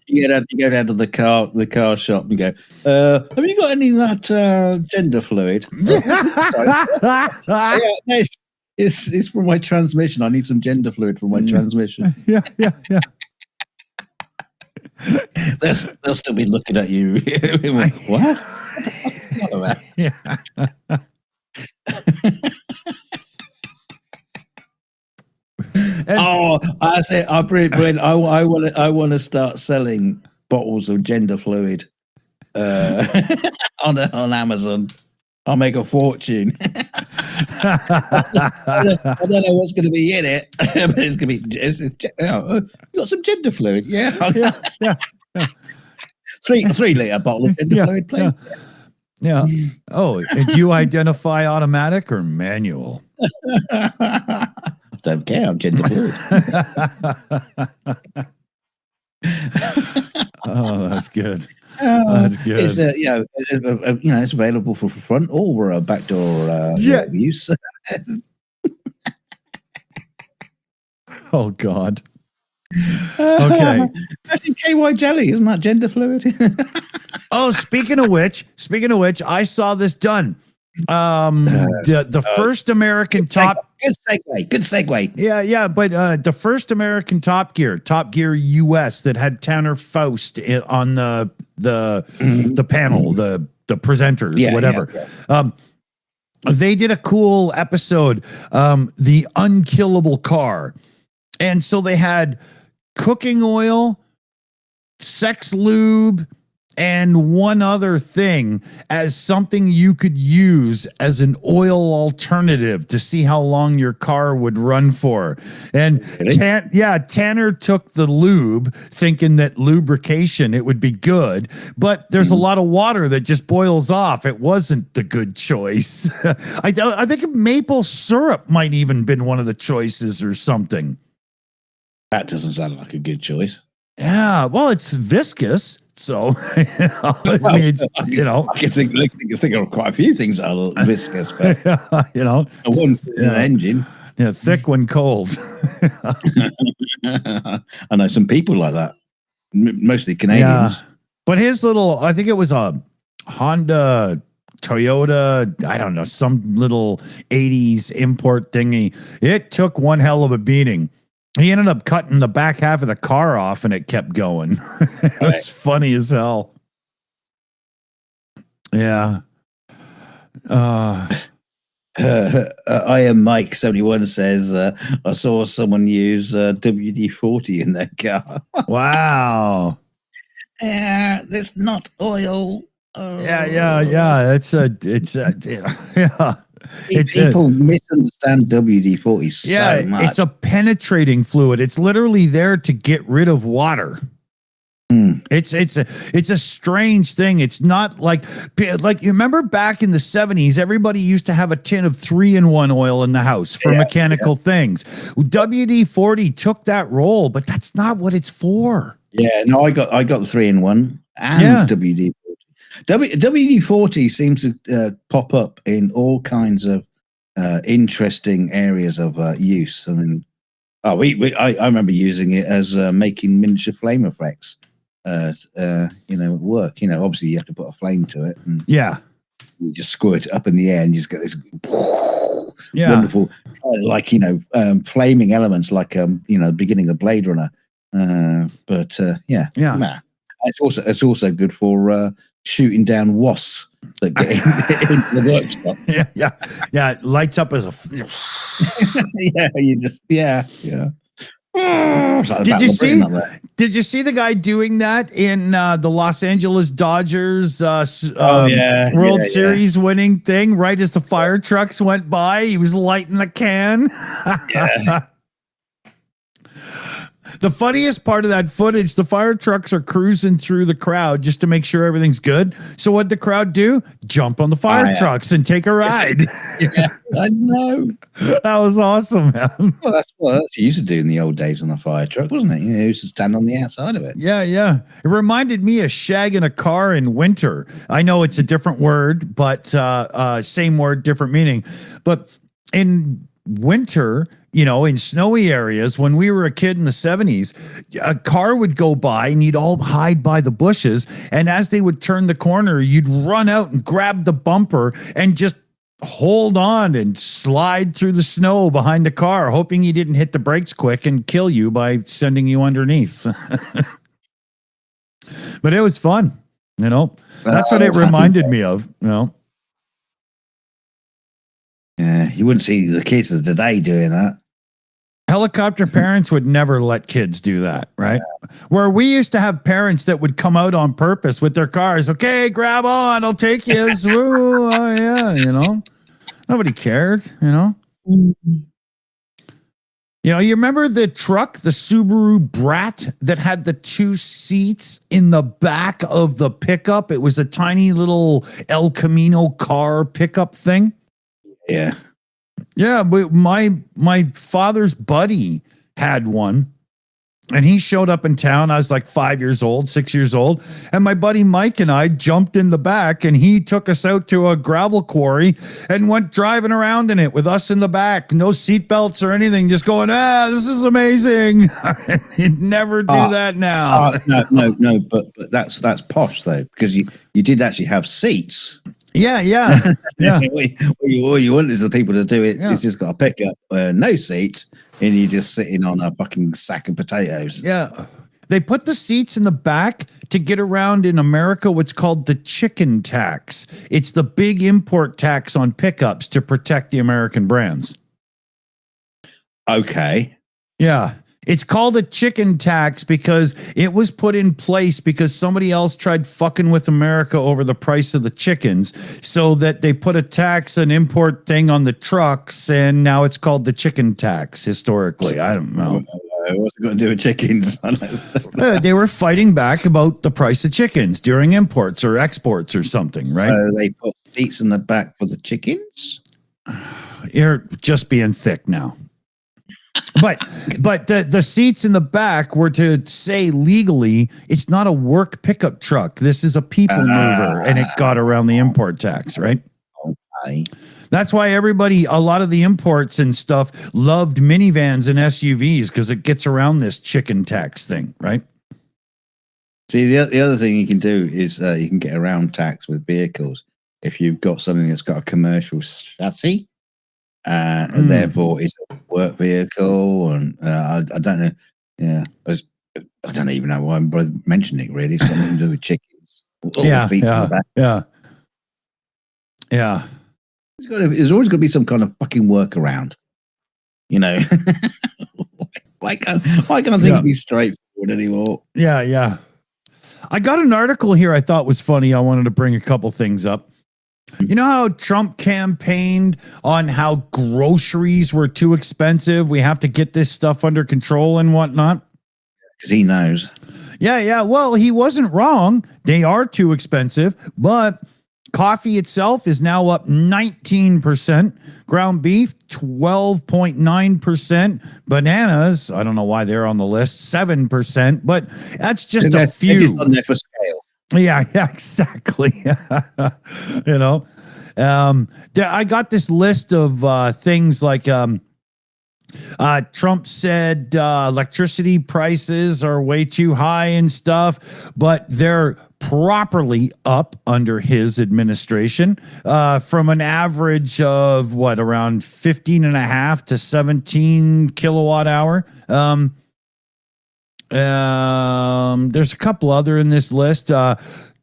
You go down to the car shop and go, have you got any of that gender fluid? Yeah, it's for my transmission. I need some gender fluid for my transmission. Yeah. They'll still be looking at you. What? Yeah. I say, Brent, I want to start selling bottles of gender fluid on Amazon. I'll make a fortune. I don't know what's going to be in it, but it's going to be. You got some gender fluid, yeah. 3-liter bottle of gender fluid, please. Yeah. Oh, do you identify automatic or manual? I don't care. I'm gender fluid. Oh, that's good. That's good. It's it's available for front or backdoor use. Oh God. Okay. I think KY jelly, isn't that gender fluid? Oh, speaking of which, I saw this done. The first American good segue. Yeah, but the first American Top Gear US that had Tanner Faust on the panel, the presenters, whatever. Yeah. They did a cool episode, the unkillable car. And so they had cooking oil, sex lube, and one other thing as something you could use as an oil alternative to see how long your car would run for. And Tanner took the lube thinking that lubrication, it would be good, but there's a lot of water that just boils off. It wasn't the good choice. I think maple syrup might even been one of the choices or something. That doesn't sound like a good choice. Yeah, well, it's viscous. So, I can think of quite a few things that are viscous, but one engine. Yeah, thick when cold. I know some people like that, mostly Canadians. Yeah. But his little, I think it was a Honda, Toyota, I don't know, some little 80s import thingy. It took one hell of a beating. He ended up cutting the back half of the car off and it kept going. It was funny as hell. Yeah. I am Mike 71 says, I saw someone use WD-40 in their car. Wow. It's not oil. Yeah. It's yeah. People misunderstand WD-40 so much. It's a penetrating fluid. It's literally there to get rid of water. It's a strange thing. It's not like you remember back in the 70s, everybody used to have a tin of 3-in-1 oil in the house for mechanical things. WD-40 took that role, but that's not what it's for. Yeah, no, I got the 3-in-1 and WD-40. WD-40 seems to pop up in all kinds of interesting areas of use. I mean, I remember using it as making miniature flame effects. Work. Obviously you have to put a flame to it. And you just squirt it up in the air and you just get this wonderful, flaming elements like the beginning of Blade Runner. It's also good for shooting down wasps that get into the workshop. Yeah. It lights up as a. Did you see the guy doing that in the Los Angeles Dodgers World Series winning thing? Right as the fire trucks went by, he was lighting the can. The funniest part of that footage, the fire trucks are cruising through the crowd just to make sure everything's good. So what'd the crowd do? Jump on the fire trucks and take a ride. I know. That was awesome, man. Well, that's what you used to do in the old days on a fire truck, wasn't it? You used to stand on the outside of it. Yeah. It reminded me of shagging a car in winter. I know it's a different word, but same word, different meaning. But in winter, in snowy areas, when we were a kid in the 70s, a car would go by and you'd all hide by the bushes. And as they would turn the corner, you'd run out and grab the bumper and just hold on and slide through the snow behind the car, hoping he didn't hit the brakes quick and kill you by sending you underneath. But it was fun, That's what it reminded me of, Yeah, you wouldn't see the kids of today doing that. Helicopter parents would never let kids do that, right? Where we used to have parents that would come out on purpose with their cars. Okay, grab on, I'll take you. Nobody cared, You remember the truck, the Subaru Brat that had the 2 seats in the back of the pickup? It was a tiny little El Camino car pickup thing. Yeah. Yeah, but my father's buddy had one, and he showed up in town. I was like 5 years old, 6 years old, and my buddy Mike and I jumped in the back, and he took us out to a gravel quarry and went driving around in it with us in the back. No seatbelts or anything, just going, this is amazing. You'd never do that now. No, but that's posh though, because you did actually have seats. Yeah. All you want is the people to do it. Yeah. It's just got a pickup, no seats, and you're just sitting on a fucking sack of potatoes. Yeah. They put the seats in the back to get around in America what's called the chicken tax. It's the big import tax on pickups to protect the American brands. Okay. Yeah. It's called a chicken tax because it was put in place because somebody else tried fucking with America over the price of the chickens, so that they put a tax, an import thing on the trucks, and now it's called the chicken tax historically. I don't know. What's it got to do with chickens? They were fighting back about the price of chickens during imports or exports or something, right? So they put seats in the back for the chickens? You're just being thick now. But the seats in the back were to say legally, it's not a work pickup truck. This is a people mover, and it got around the import tax, right? Okay. That's why a lot of the imports and stuff loved minivans and SUVs, because it gets around this chicken tax thing, right? See, the other thing you can do is you can get around tax with vehicles if you've got something that's got a commercial chassis. And therefore it's a work vehicle, and I don't know. Yeah, I don't even know why I'm mentioning it. Really, it's got nothing to do with chickens. Yeah. There's always got to be some kind of fucking workaround. Why can't things be straightforward anymore? Yeah. I got an article here I thought was funny. I wanted to bring a couple things up. You know how Trump campaigned on how groceries were too expensive? We have to get this stuff under control and whatnot. Because he knows. Yeah. Well, he wasn't wrong. They are too expensive, but coffee itself is now up 19%. Ground beef, 12.9%. Bananas, I don't know why they're on the list, 7%, but that's just a few. They're just on there for scale. Yeah, exactly. You know, I got this list of things like Trump said electricity prices are way too high and stuff, but they're properly up under his administration from an average of around 15 and a half to 17 kilowatt hour. There's a couple other in this list.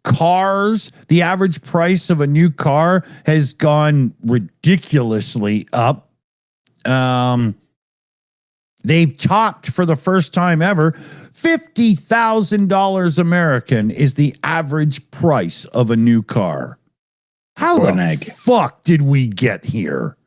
Cars, the average price of a new car has gone ridiculously up. They've topped for the first time ever. $50,000 American is the average price of a new car. How the fuck did we get here?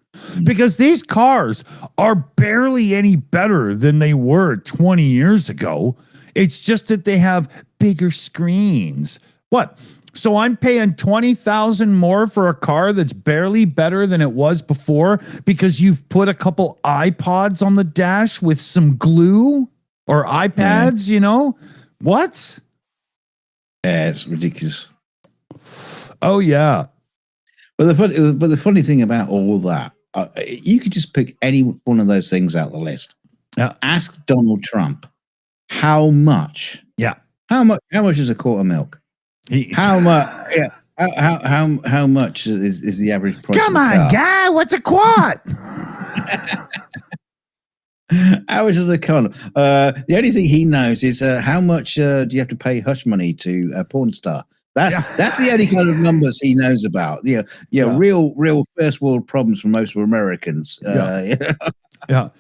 Because these cars are barely any better than they were 20 years ago. It's just that they have bigger screens. What? So I'm paying $20,000 more for a car that's barely better than it was before because you've put a couple iPods on the dash with some glue or iPads, you know? What? Yeah, it's ridiculous. Oh, yeah. But the funny thing about all that, you could just pick any one of those things out of the list. Ask Donald Trump how much. Yeah. How much is a quart of milk? How much? Yeah. How much is the average price? Come on, guy. What's a quart? How much is a condom? The only thing he knows is how much do you have to pay hush money to a porn star? That's the only kind of numbers he knows about. Real first world problems for most Americans. Yeah. Here,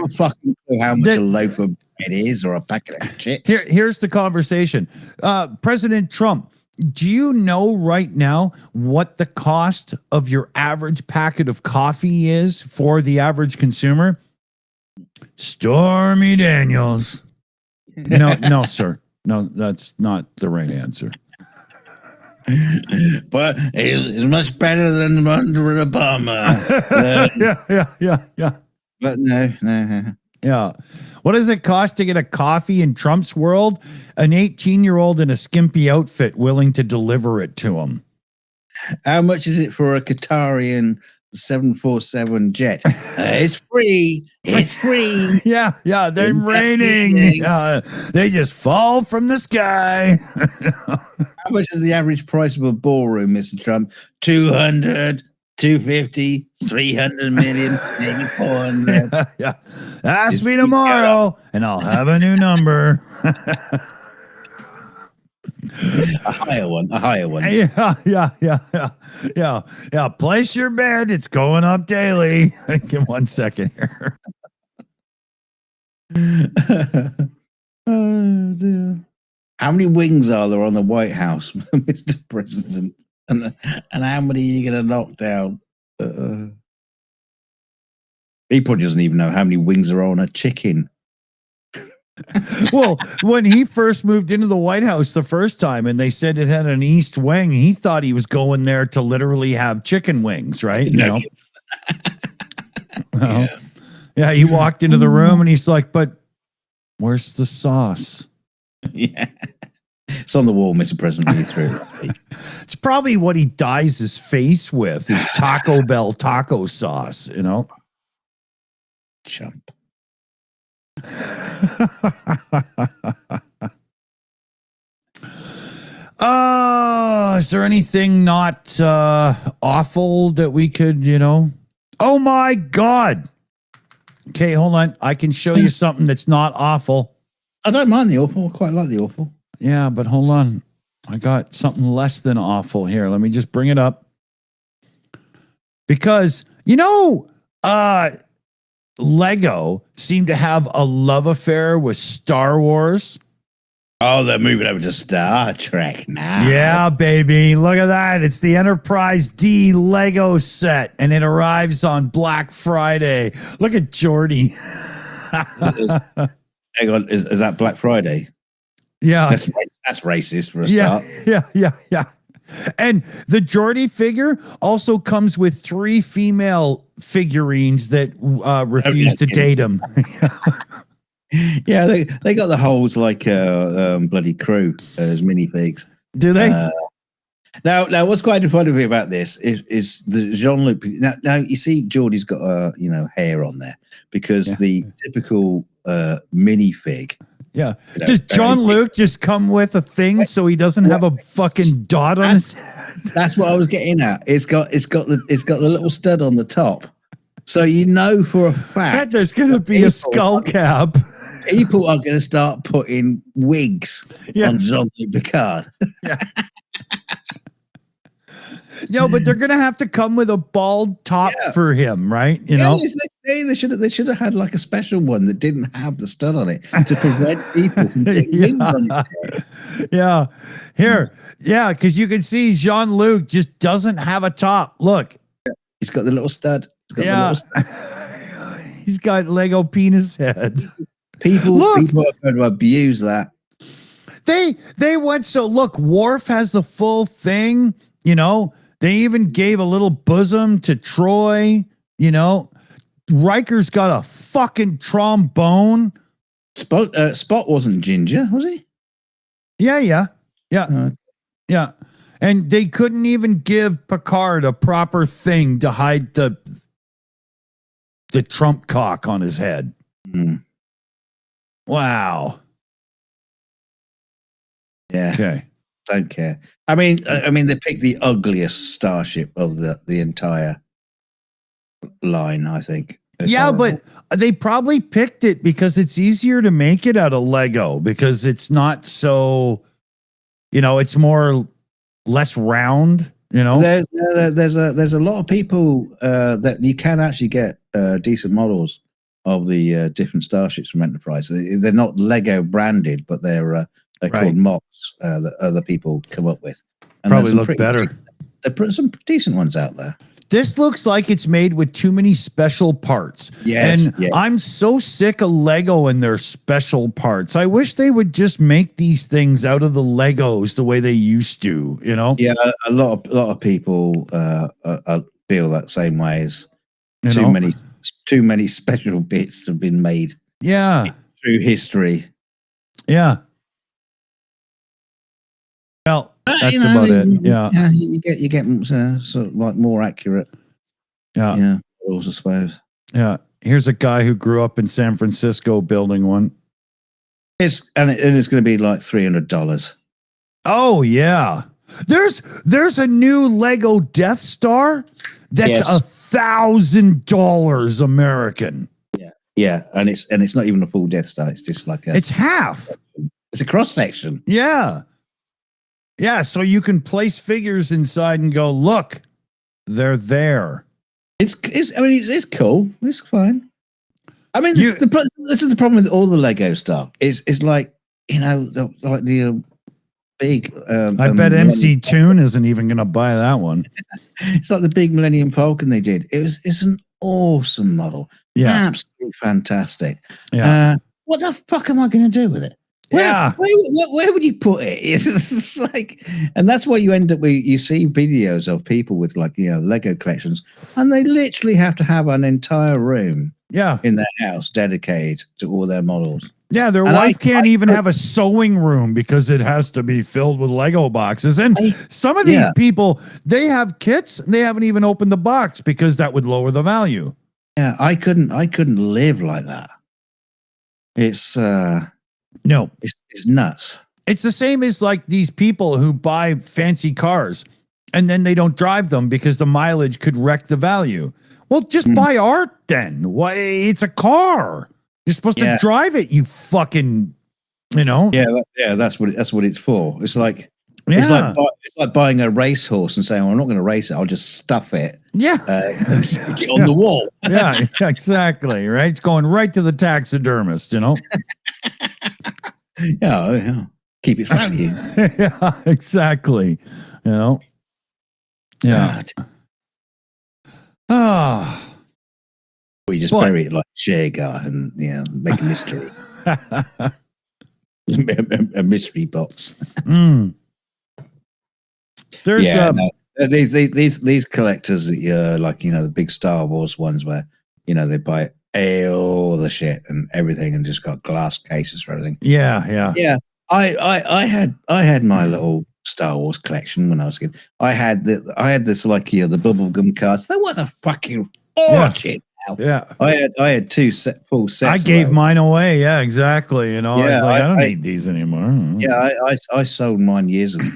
a fucking clue how much a loaf of bread is or a packet of chips. Here's the conversation. President Trump, do you know right now what the cost of your average packet of coffee is for the average consumer? Stormy Daniels. No, sir. No, that's not the right answer. But it's much better than under Obama. Yeah. But no. Yeah. What does it cost to get a coffee in Trump's world? An 18-year-old in a skimpy outfit willing to deliver it to him. How much is it for a Qatarian 747 jet? It's free. It's free. Yeah. They're raining. They just fall from the sky. How much is the average price of a ballroom, Mr. Trump? 200, 250, 300 million, maybe 400. Yeah. Ask me tomorrow, and I'll have a new number. A higher one. Yeah. Place your bed. It's going up daily. Give 1 second here. Oh, dear. How many wings are there on the White House, Mr. President? And how many are you going to knock down? He probably doesn't even know how many wings are on a chicken. Well, when he first moved into the White House the first time and they said it had an east wing, he thought he was going there to literally have chicken wings, right? Yeah, he walked into the room and he's like, but where's the sauce? Yeah. It's on the wall, Mr. President, when you threw it last week. It's probably what he dyes his face with, his Taco Bell taco sauce, you know? Chump. Is there anything not awful that we could, Oh my God. Okay, hold on. I can show you something that's not awful. I don't mind the awful. I quite like the awful. Yeah, but hold on. I got something less than awful here. Let me just bring it up. Because, Lego seemed to have a love affair with Star Wars. Oh, they're moving over to Star Trek now. Yeah, baby. Look at that. It's the Enterprise D Lego set, and it arrives on Black Friday. Look at Jordy. Hang on, is that Black Friday? Yeah. That's racist for a start. Yeah. And the Jordy figure also comes with 3 female figurines that refuse to date him. Yeah, they got the holes like bloody crew as minifigs. Do they? Now, what's quite funny about this is the Jean-Luc. Now you see, Geordie's got hair on there because the typical minifig. Yeah. Does Jean-Luc just come with a thing so he doesn't have a fucking dot on his head? That's what I was getting at. It's got the little stud on the top, so you know for a fact that there's going to be a skull cap. People are going to start putting wigs on Jean-Luc Picard. Yeah. No, but they're going to have to come with a bald top for him, right? You know, they should have had like a special one that didn't have the stud on it to prevent people from putting wigs on it. Yeah, here, because you can see Jean-Luc just doesn't have a top. Look, he's got the little stud. He's got Lego penis head. People are going to abuse that. They went so look. Worf has the full thing. You know, they even gave a little bosom to Troy. You know, Riker's got a fucking trombone. Spot wasn't ginger, was he? Yeah. And they couldn't even give Picard a proper thing to hide the Trump cock on his head. Mm. Wow. Yeah. Okay. Don't care. I mean, they picked the ugliest starship of the entire line, I think. It's horrible. But they probably picked it because it's easier to make it out of Lego because it's not so, it's less round. There's a lot of people that you can actually get decent models of the different starships from Enterprise. They're not Lego branded, but they're called mocks that other people come up with. And probably look better. They put some decent ones out there. This looks like it's made with too many special parts. Yes, and I'm so sick of Lego and their special parts. I wish they would just make these things out of the Legos the way they used to, Yeah, a lot of people feel that same way as too many special bits have been made. Yeah. Through history. Yeah. Well, that's about it. Yeah. You get sort of like more accurate. Yeah. Rules, I suppose. Yeah. Here's a guy who grew up in San Francisco building one. It's going to be like $300. Oh yeah. There's a new Lego Death Star that's $1,000 American. Yeah, and it's not even a full Death Star. It's just like it's half. It's a cross section. Yeah. Yeah, so you can place figures inside and go, look, they're there. It's cool. It's fine. I mean, this is the problem with all the Lego stuff. It's like, the big. I bet MC Toon isn't even going to buy that one. It's like the big Millennium Falcon they did. It's an awesome model. Yeah, absolutely fantastic. Yeah. What the fuck am I going to do with it? Where would you put it? It's like, and that's why you end up with, you see videos of people with Lego collections, and they literally have to have an entire room in their house dedicated to all their models. Yeah, their wife can't even have a sewing room because it has to be filled with Lego boxes. And some of these people, they have kits, and they haven't even opened the box because that would lower the value. Yeah, I couldn't live like that. It's no, it's nuts. It's the same as like these people who buy fancy cars and then they don't drive them because the mileage could wreck the value. Well, just buy art then. Why? It's a car. You're supposed to drive it. You fucking, Yeah, that's what it's for. It's like it's like buying a racehorse and saying, well, I'm not going to race it. I'll just stuff it. Yeah, and stick it on the wall. Yeah, exactly. Right. It's going right to the taxidermist. Yeah. keep its value. Yeah, exactly. You know. Yeah. Ah. Or you just bury it like Shergar and make a mystery. A mystery box. There's these collectors that like the big Star Wars ones where they buy all the shit and everything and just got glass cases for everything. Yeah. I had my little Star Wars collection when I was a kid. I had this like the bubblegum cards. They were the fucking fortune. Yeah. I had full sets. I gave mine away. Yeah, exactly. I was like, I don't need these anymore. Yeah, I sold mine years ago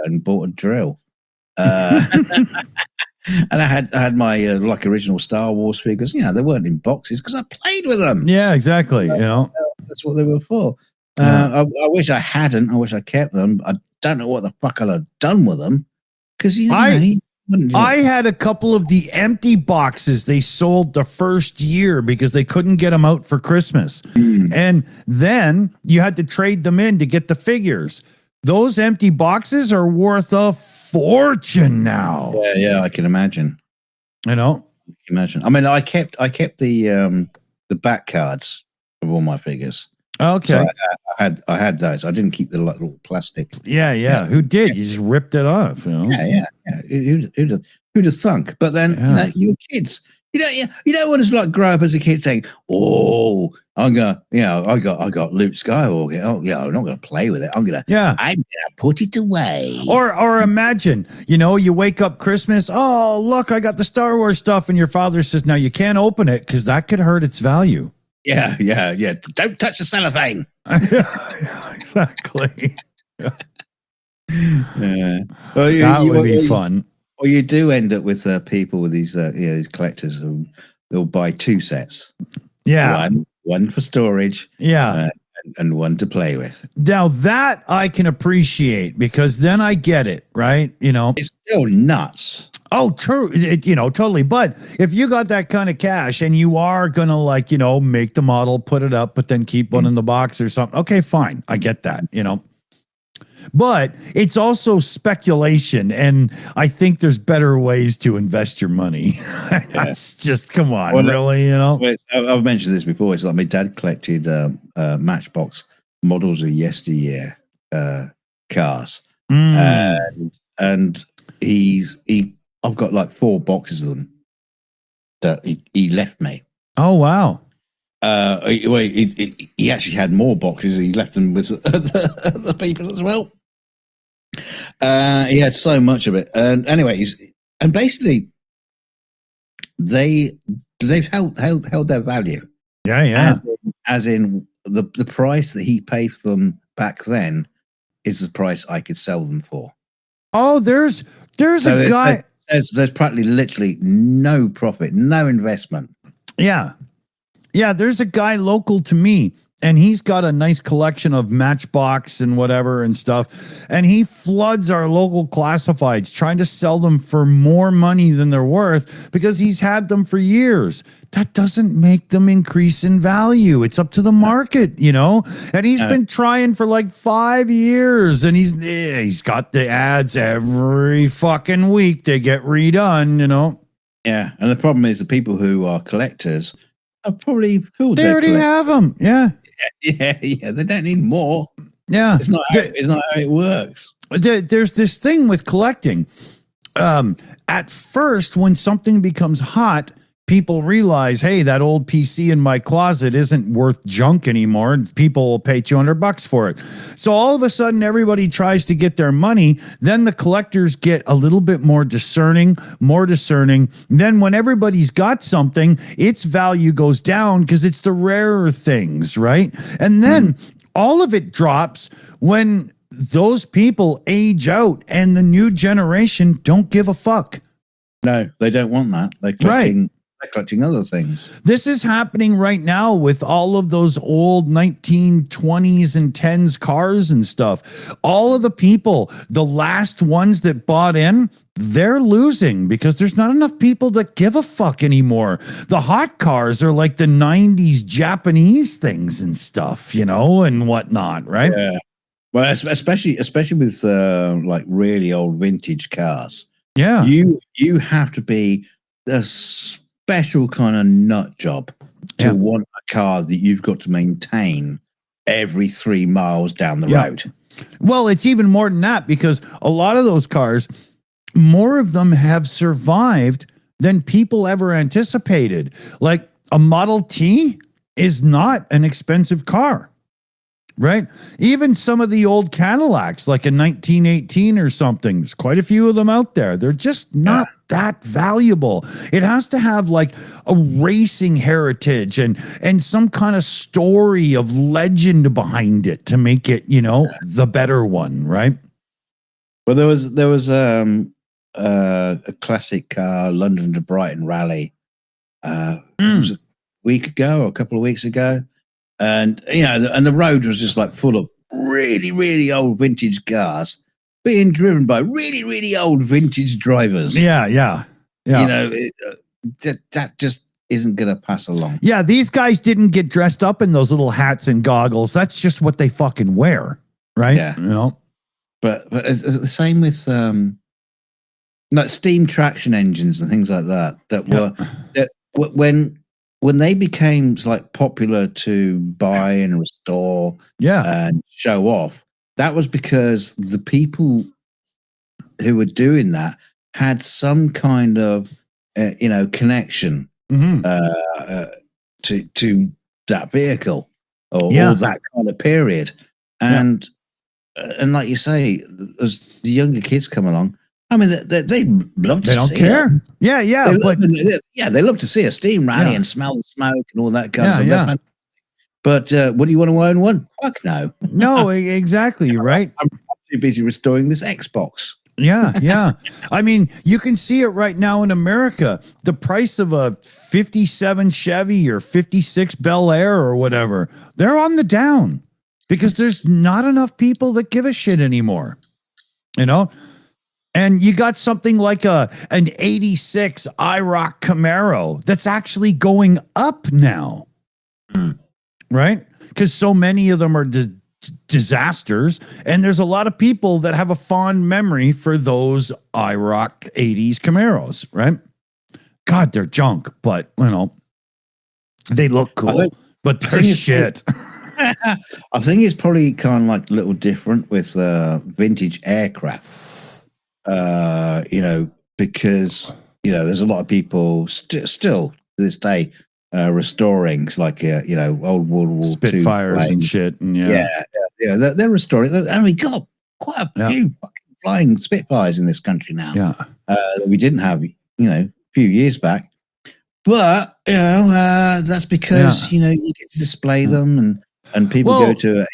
and bought a drill. And I had my like original Star Wars figures. They weren't in boxes because I played with them. Yeah, exactly. That's what they were for. I wish I hadn't. I wish I kept them. I don't know what the fuck I'd have done with them because I had a couple of the empty boxes they sold the first year because they couldn't get them out for Christmas. And then you had to trade them in to get the figures. Those empty boxes are worth a fortune now. Yeah, I can imagine. Imagine. I mean, I kept the back cards of all my figures. Okay. So I had those. I didn't keep the little plastic. Yeah. Who did? Yeah. You just ripped it off. Yeah. Who'd have thunk? But then you were kids. You don't want to like grow up as a kid saying, "Oh, I'm gonna, I got Luke Skywalker. Oh, yeah, I'm not gonna play with it. I'm gonna put it away." Or imagine, you wake up Christmas. Oh, look, I got the Star Wars stuff, and your father says, "Now you can't open it because that could hurt its value." Yeah. Don't touch the cellophane. Yeah, exactly. Well, that would be fun. Or you do end up with people with these collectors who they'll buy two sets. Yeah, one for storage. Yeah. And one to play with. Now that I can appreciate because then I get it, right? It's still nuts. Oh, true. Totally. But if you got that kind of cash and you are going to make the model, put it up, but then keep one in the box or something. Okay, fine. I get that, but it's also speculation. And I think there's better ways to invest your money. That's just, come on, really, I've mentioned this before. It's like my dad collected Matchbox models of yesteryear cars. And I've got like 4 boxes of them that he left me. Oh, wow. He actually had more boxes. He left them with other people as well. He had so much of it. And anyways, and basically they've held their value. Yeah. As in the price that he paid for them back then is the price I could sell them for. Oh, there's a guy. There's practically literally no profit, no investment. Yeah. There's a guy local to me, and he's got a nice collection of Matchbox and whatever and stuff. And he floods our local classifieds trying to sell them for more money than they're worth because he's had them for years. That doesn't make them increase in value. It's up to the market, and he's been trying for like 5 years, and he's got the ads every fucking week. They get redone, Yeah. And the problem is the people who are collectors are probably filled. They already have them. Yeah. They don't need more. Yeah. It's not how it works. There's this thing with collecting. At first, when something becomes hot, people realize, hey, that old PC in my closet isn't worth junk anymore. People will pay $200 for it. So all of a sudden, everybody tries to get their money. Then the collectors get a little bit more discerning. Then when everybody's got something, its value goes down because it's the rarer things, right? And then all of it drops when those people age out and the new generation don't give a fuck. No, they don't want that. They're collecting other things. This is happening right now with all of those old 1920s and 10s cars and stuff. All of the people, the last ones that bought in, they're losing because there's not enough people that give a fuck anymore. The hot cars are like the 90s Japanese things and stuff, and whatnot, right? Yeah. Well, especially with like really old vintage cars. Yeah. You have to be a special kind of nut job to want a car that you've got to maintain every 3 miles down the road. Well, it's even more than that, because a lot of those cars, more of them have survived than people ever anticipated. Like a Model T is not an expensive car. Right? Even some of the old Cadillacs, like a 1918 or something, there's quite a few of them out there. They're just not that valuable. It has to have like a racing heritage and some kind of story of legend behind it to make it, you know, the better one, right? Well, there was a classic car, London to Brighton rally. It was a week ago or a couple of weeks ago. And, you know, and the road was just like full of really, really old vintage cars being driven by really, really old vintage drivers. Yeah. You know, that just isn't going to pass along. Yeah, these guys didn't get dressed up in those little hats and goggles. That's just what they fucking wear, right? Yeah. You know? But the same with like steam traction engines and things like that, that when they became like popular to buy and restore and show off, that was because the people who were doing that had some kind of you know, connection to that vehicle or that kind of period. And like you say, as the younger kids come along, I mean, they love to see it. They don't care. They love to see a steam rally and smell the smoke and all that kind of stuff. But what do you want to own one? Fuck no. No, exactly, right? I'm too busy restoring this Xbox. Yeah. I mean, you can see it right now in America. The price of a 57 Chevy or 56 Bel Air or whatever, they're on the down because there's not enough people that give a shit anymore, you know? And you got something like an 86 IROC Camaro that's actually going up now, right? Because so many of them are disasters, and there's a lot of people that have a fond memory for those IROC 80s Camaros, right? God, they're junk, but, you know, they look cool, but they're shit. I think it's probably kind of like a little different with vintage aircraft. You know, because, you know, there's a lot of people still to this day restoring like, you know, old World War Spitfires and shit. And they're restoring. And we got quite a few fucking flying Spitfires in this country now. That we didn't have, you know, a few years back. But, you know, that's because, you know, you get to display them and people go to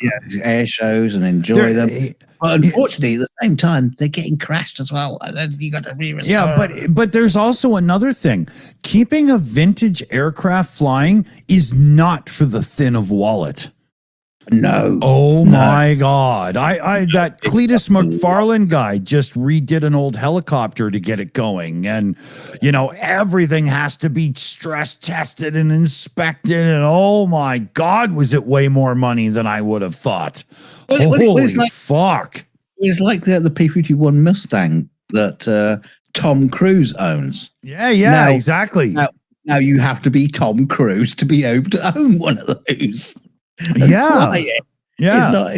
air shows and enjoy them. But unfortunately, at the same time, they're getting crashed as well. And then you got to re-restore. Yeah, but there's also another thing. Keeping a vintage aircraft flying is not for the thin of wallet. No. Oh my God. That Cletus McFarlane guy just redid an old helicopter to get it going. And, you know, everything has to be stress tested and inspected. And oh my God, was it way more money than I would have thought. Holy fuck. It's like the P-51 Mustang that Tom Cruise owns. Yeah, exactly. Now you have to be Tom Cruise to be able to own one of those. Yeah. It's not,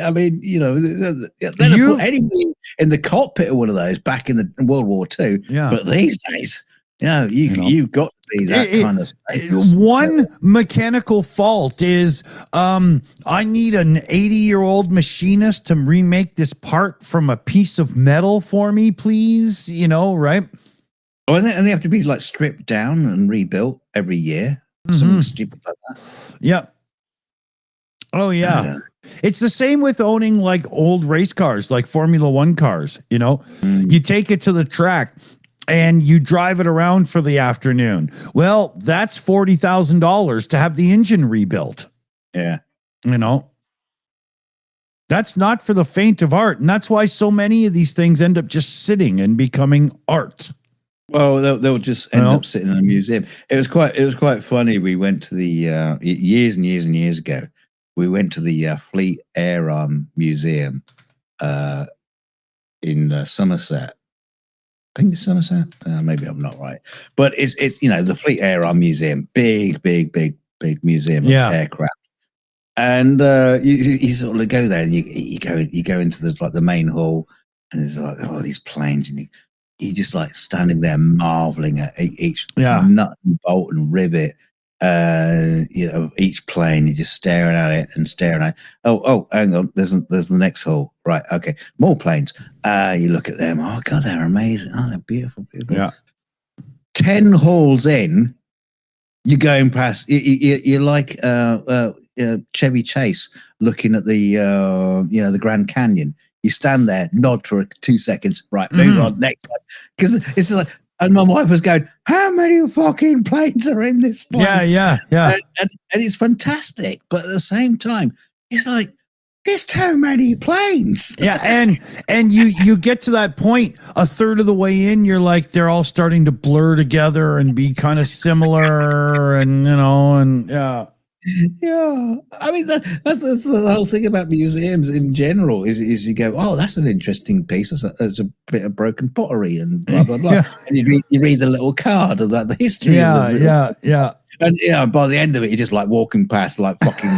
I mean, you know, they'd put anybody in the cockpit of one of those back in the World War II. Yeah. But these days, you've got to be that kind of status. One mechanical fault is I need an 80-year-old machinist to remake this part from a piece of metal for me, please. You know, right? Oh, and they have to be like stripped down and rebuilt every year. Something stupid like that. Yeah. Oh, yeah. It's the same with owning like old race cars, like Formula One cars. You know, you take it to the track and you drive it around for the afternoon. Well, that's $40,000 to have the engine rebuilt. Yeah. You know, that's not for the faint of heart. And that's why so many of these things end up just sitting and becoming art. Well, they'll just end up sitting in a museum. It was quite funny. We went to the years and years and years ago. we went to the Fleet Air Museum in Somerset. I think it's Somerset. Maybe I'm not right, but it's the Fleet Air Museum, big museum of aircraft. And you sort of go there, and you go into the main hall, and there's like these planes, and you just like standing there marveling at each nut and bolt and rivet. Each plane, you're just staring at it and staring at it. Oh, hang on, there's the next hall. Right, okay, more planes. You look at them. Oh God, they're amazing. Oh, they're beautiful. Yeah. 10 halls in, you're going past. You're like Chevy Chase looking at the Grand Canyon. You stand there, nod for 2 seconds. Right, move on, next one. Because it's like. And my wife was going, how many fucking planes are in this place? Yeah. And it's fantastic. But at the same time, it's like, there's too many planes. Yeah. And you get to that point, a third of the way in, you're like, they're all starting to blur together and be kind of similar. And, yeah. Yeah, I mean that's the whole thing about museums in general is you go, oh, that's an interesting piece. That's a bit of broken pottery and blah blah blah, and you read the little card of that, the history. Yeah. And by the end of it, you're just like walking past like fucking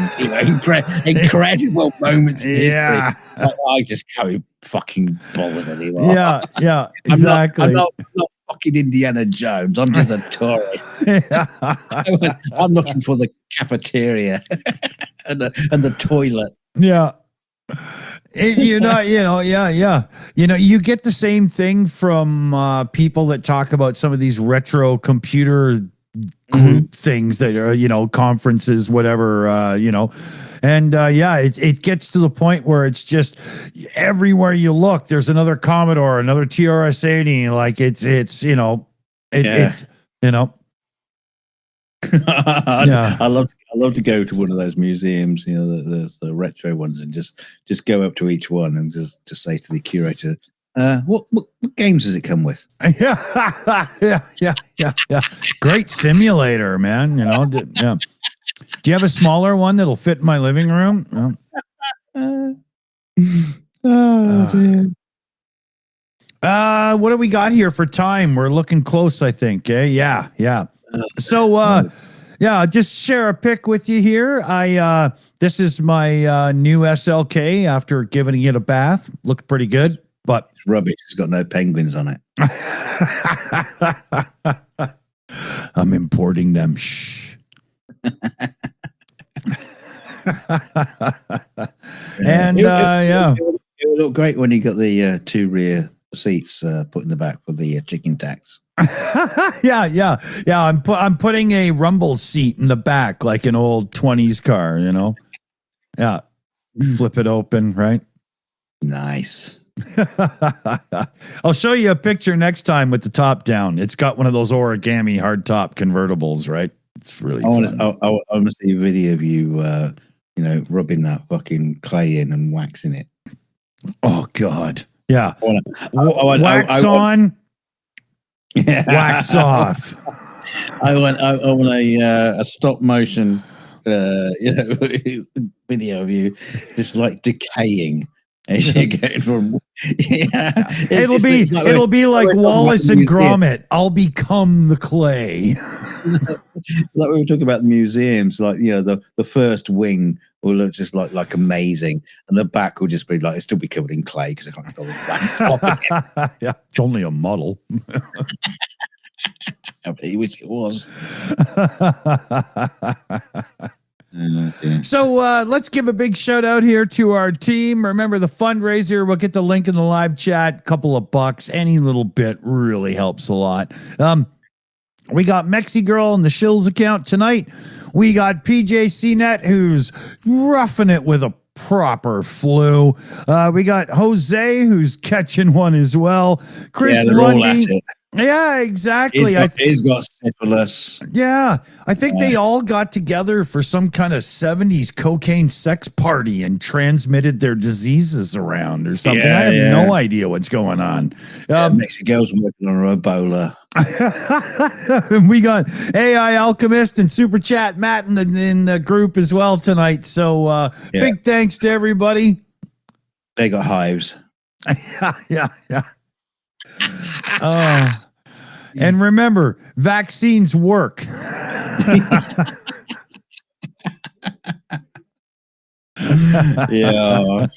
incredible moments. In history. Like, I just can't fucking bothered anymore. Yeah, exactly. I'm not fucking Indiana Jones. I'm just a tourist. I'm looking for the cafeteria and the toilet. Yeah. You get the same thing from people that talk about some of these retro computer group things that are, conferences, whatever, and it gets to the point where it's just everywhere you look, there's another Commodore, another TRS-80, like it's I love to go to one of those museums, the retro ones, and just go up to each one and just say to the curator, what games does it come with? Yeah. Great simulator, man. Yeah. Do you have a smaller one that'll fit in my living room? Dear. What do we got here for time? We're looking close, I think. Yeah. So, just share a pic with you here. This is my new SLK after giving it a bath. Looked pretty good, but it's rubbish. It's got no penguins on it. I'm importing them. Shh. And it would look great when you got the 2 rear seats put in the back for the chicken tax. Yeah. I'm putting a rumble seat in the back like an old 20s car, Yeah. Flip it open, right? Nice. I'll show you a picture next time with the top down. It's got one of those origami hardtop convertibles, right? It's really fun. I want to see a video of you, rubbing that fucking clay in and waxing it. Oh, God. Yeah. Wax on, wax off. I want a stop motion, video of you just like decaying as you're going from. It'll be like Wallace and Gromit. I'll become the clay. Like we were talking about the museums, like the first wing will look just like amazing, and the back will just be like it'll still be covered in clay because I can't have the wax off again. Yeah, it's only a model. I wish it was. So let's give a big shout out here to our team. Remember the fundraiser. We'll get the link in the live chat. Couple of bucks, any little bit really helps a lot. We got Mexi Girl in the Shills account tonight. We got PJ CNET, who's roughing it with a proper flu. We got Jose, who's catching one as well. Chris Lundy. Yeah, exactly. He's got syphilis. Yeah, I think they all got together for some kind of 70s cocaine sex party and transmitted their diseases around or something. I have no idea what's going on. Mexico's working on Ebola. We got AI Alchemist and Super Chat Matt in the group as well tonight. So big thanks to everybody. They got hives. Yeah. And remember, vaccines work. Yeah.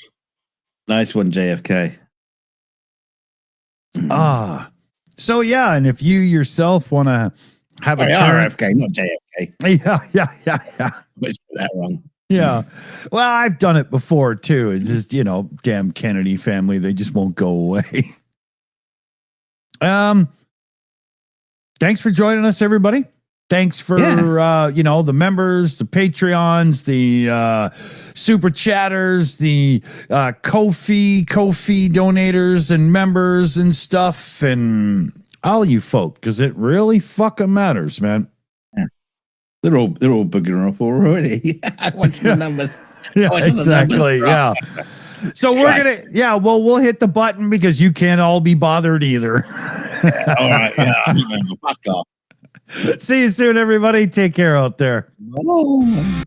Nice one, JFK. So yeah, and if you yourself want to have a turn, RFK, not JFK. Yeah. Let's get that wrong. Yeah. Well, I've done it before too. It's just, damn Kennedy family, they just won't go away. Thanks for joining us, everybody. Thanks for the members, the Patreons, the super chatters, the Ko-fi donators and members and stuff, and all you folk, because it really fucking matters, man. Yeah. They're all boogering up already. I want the numbers. Yeah, exactly. Yeah. So we'll hit the button because you can't all be bothered either. All right. Yeah. Fuck off. See you soon, everybody. Take care out there. Oh.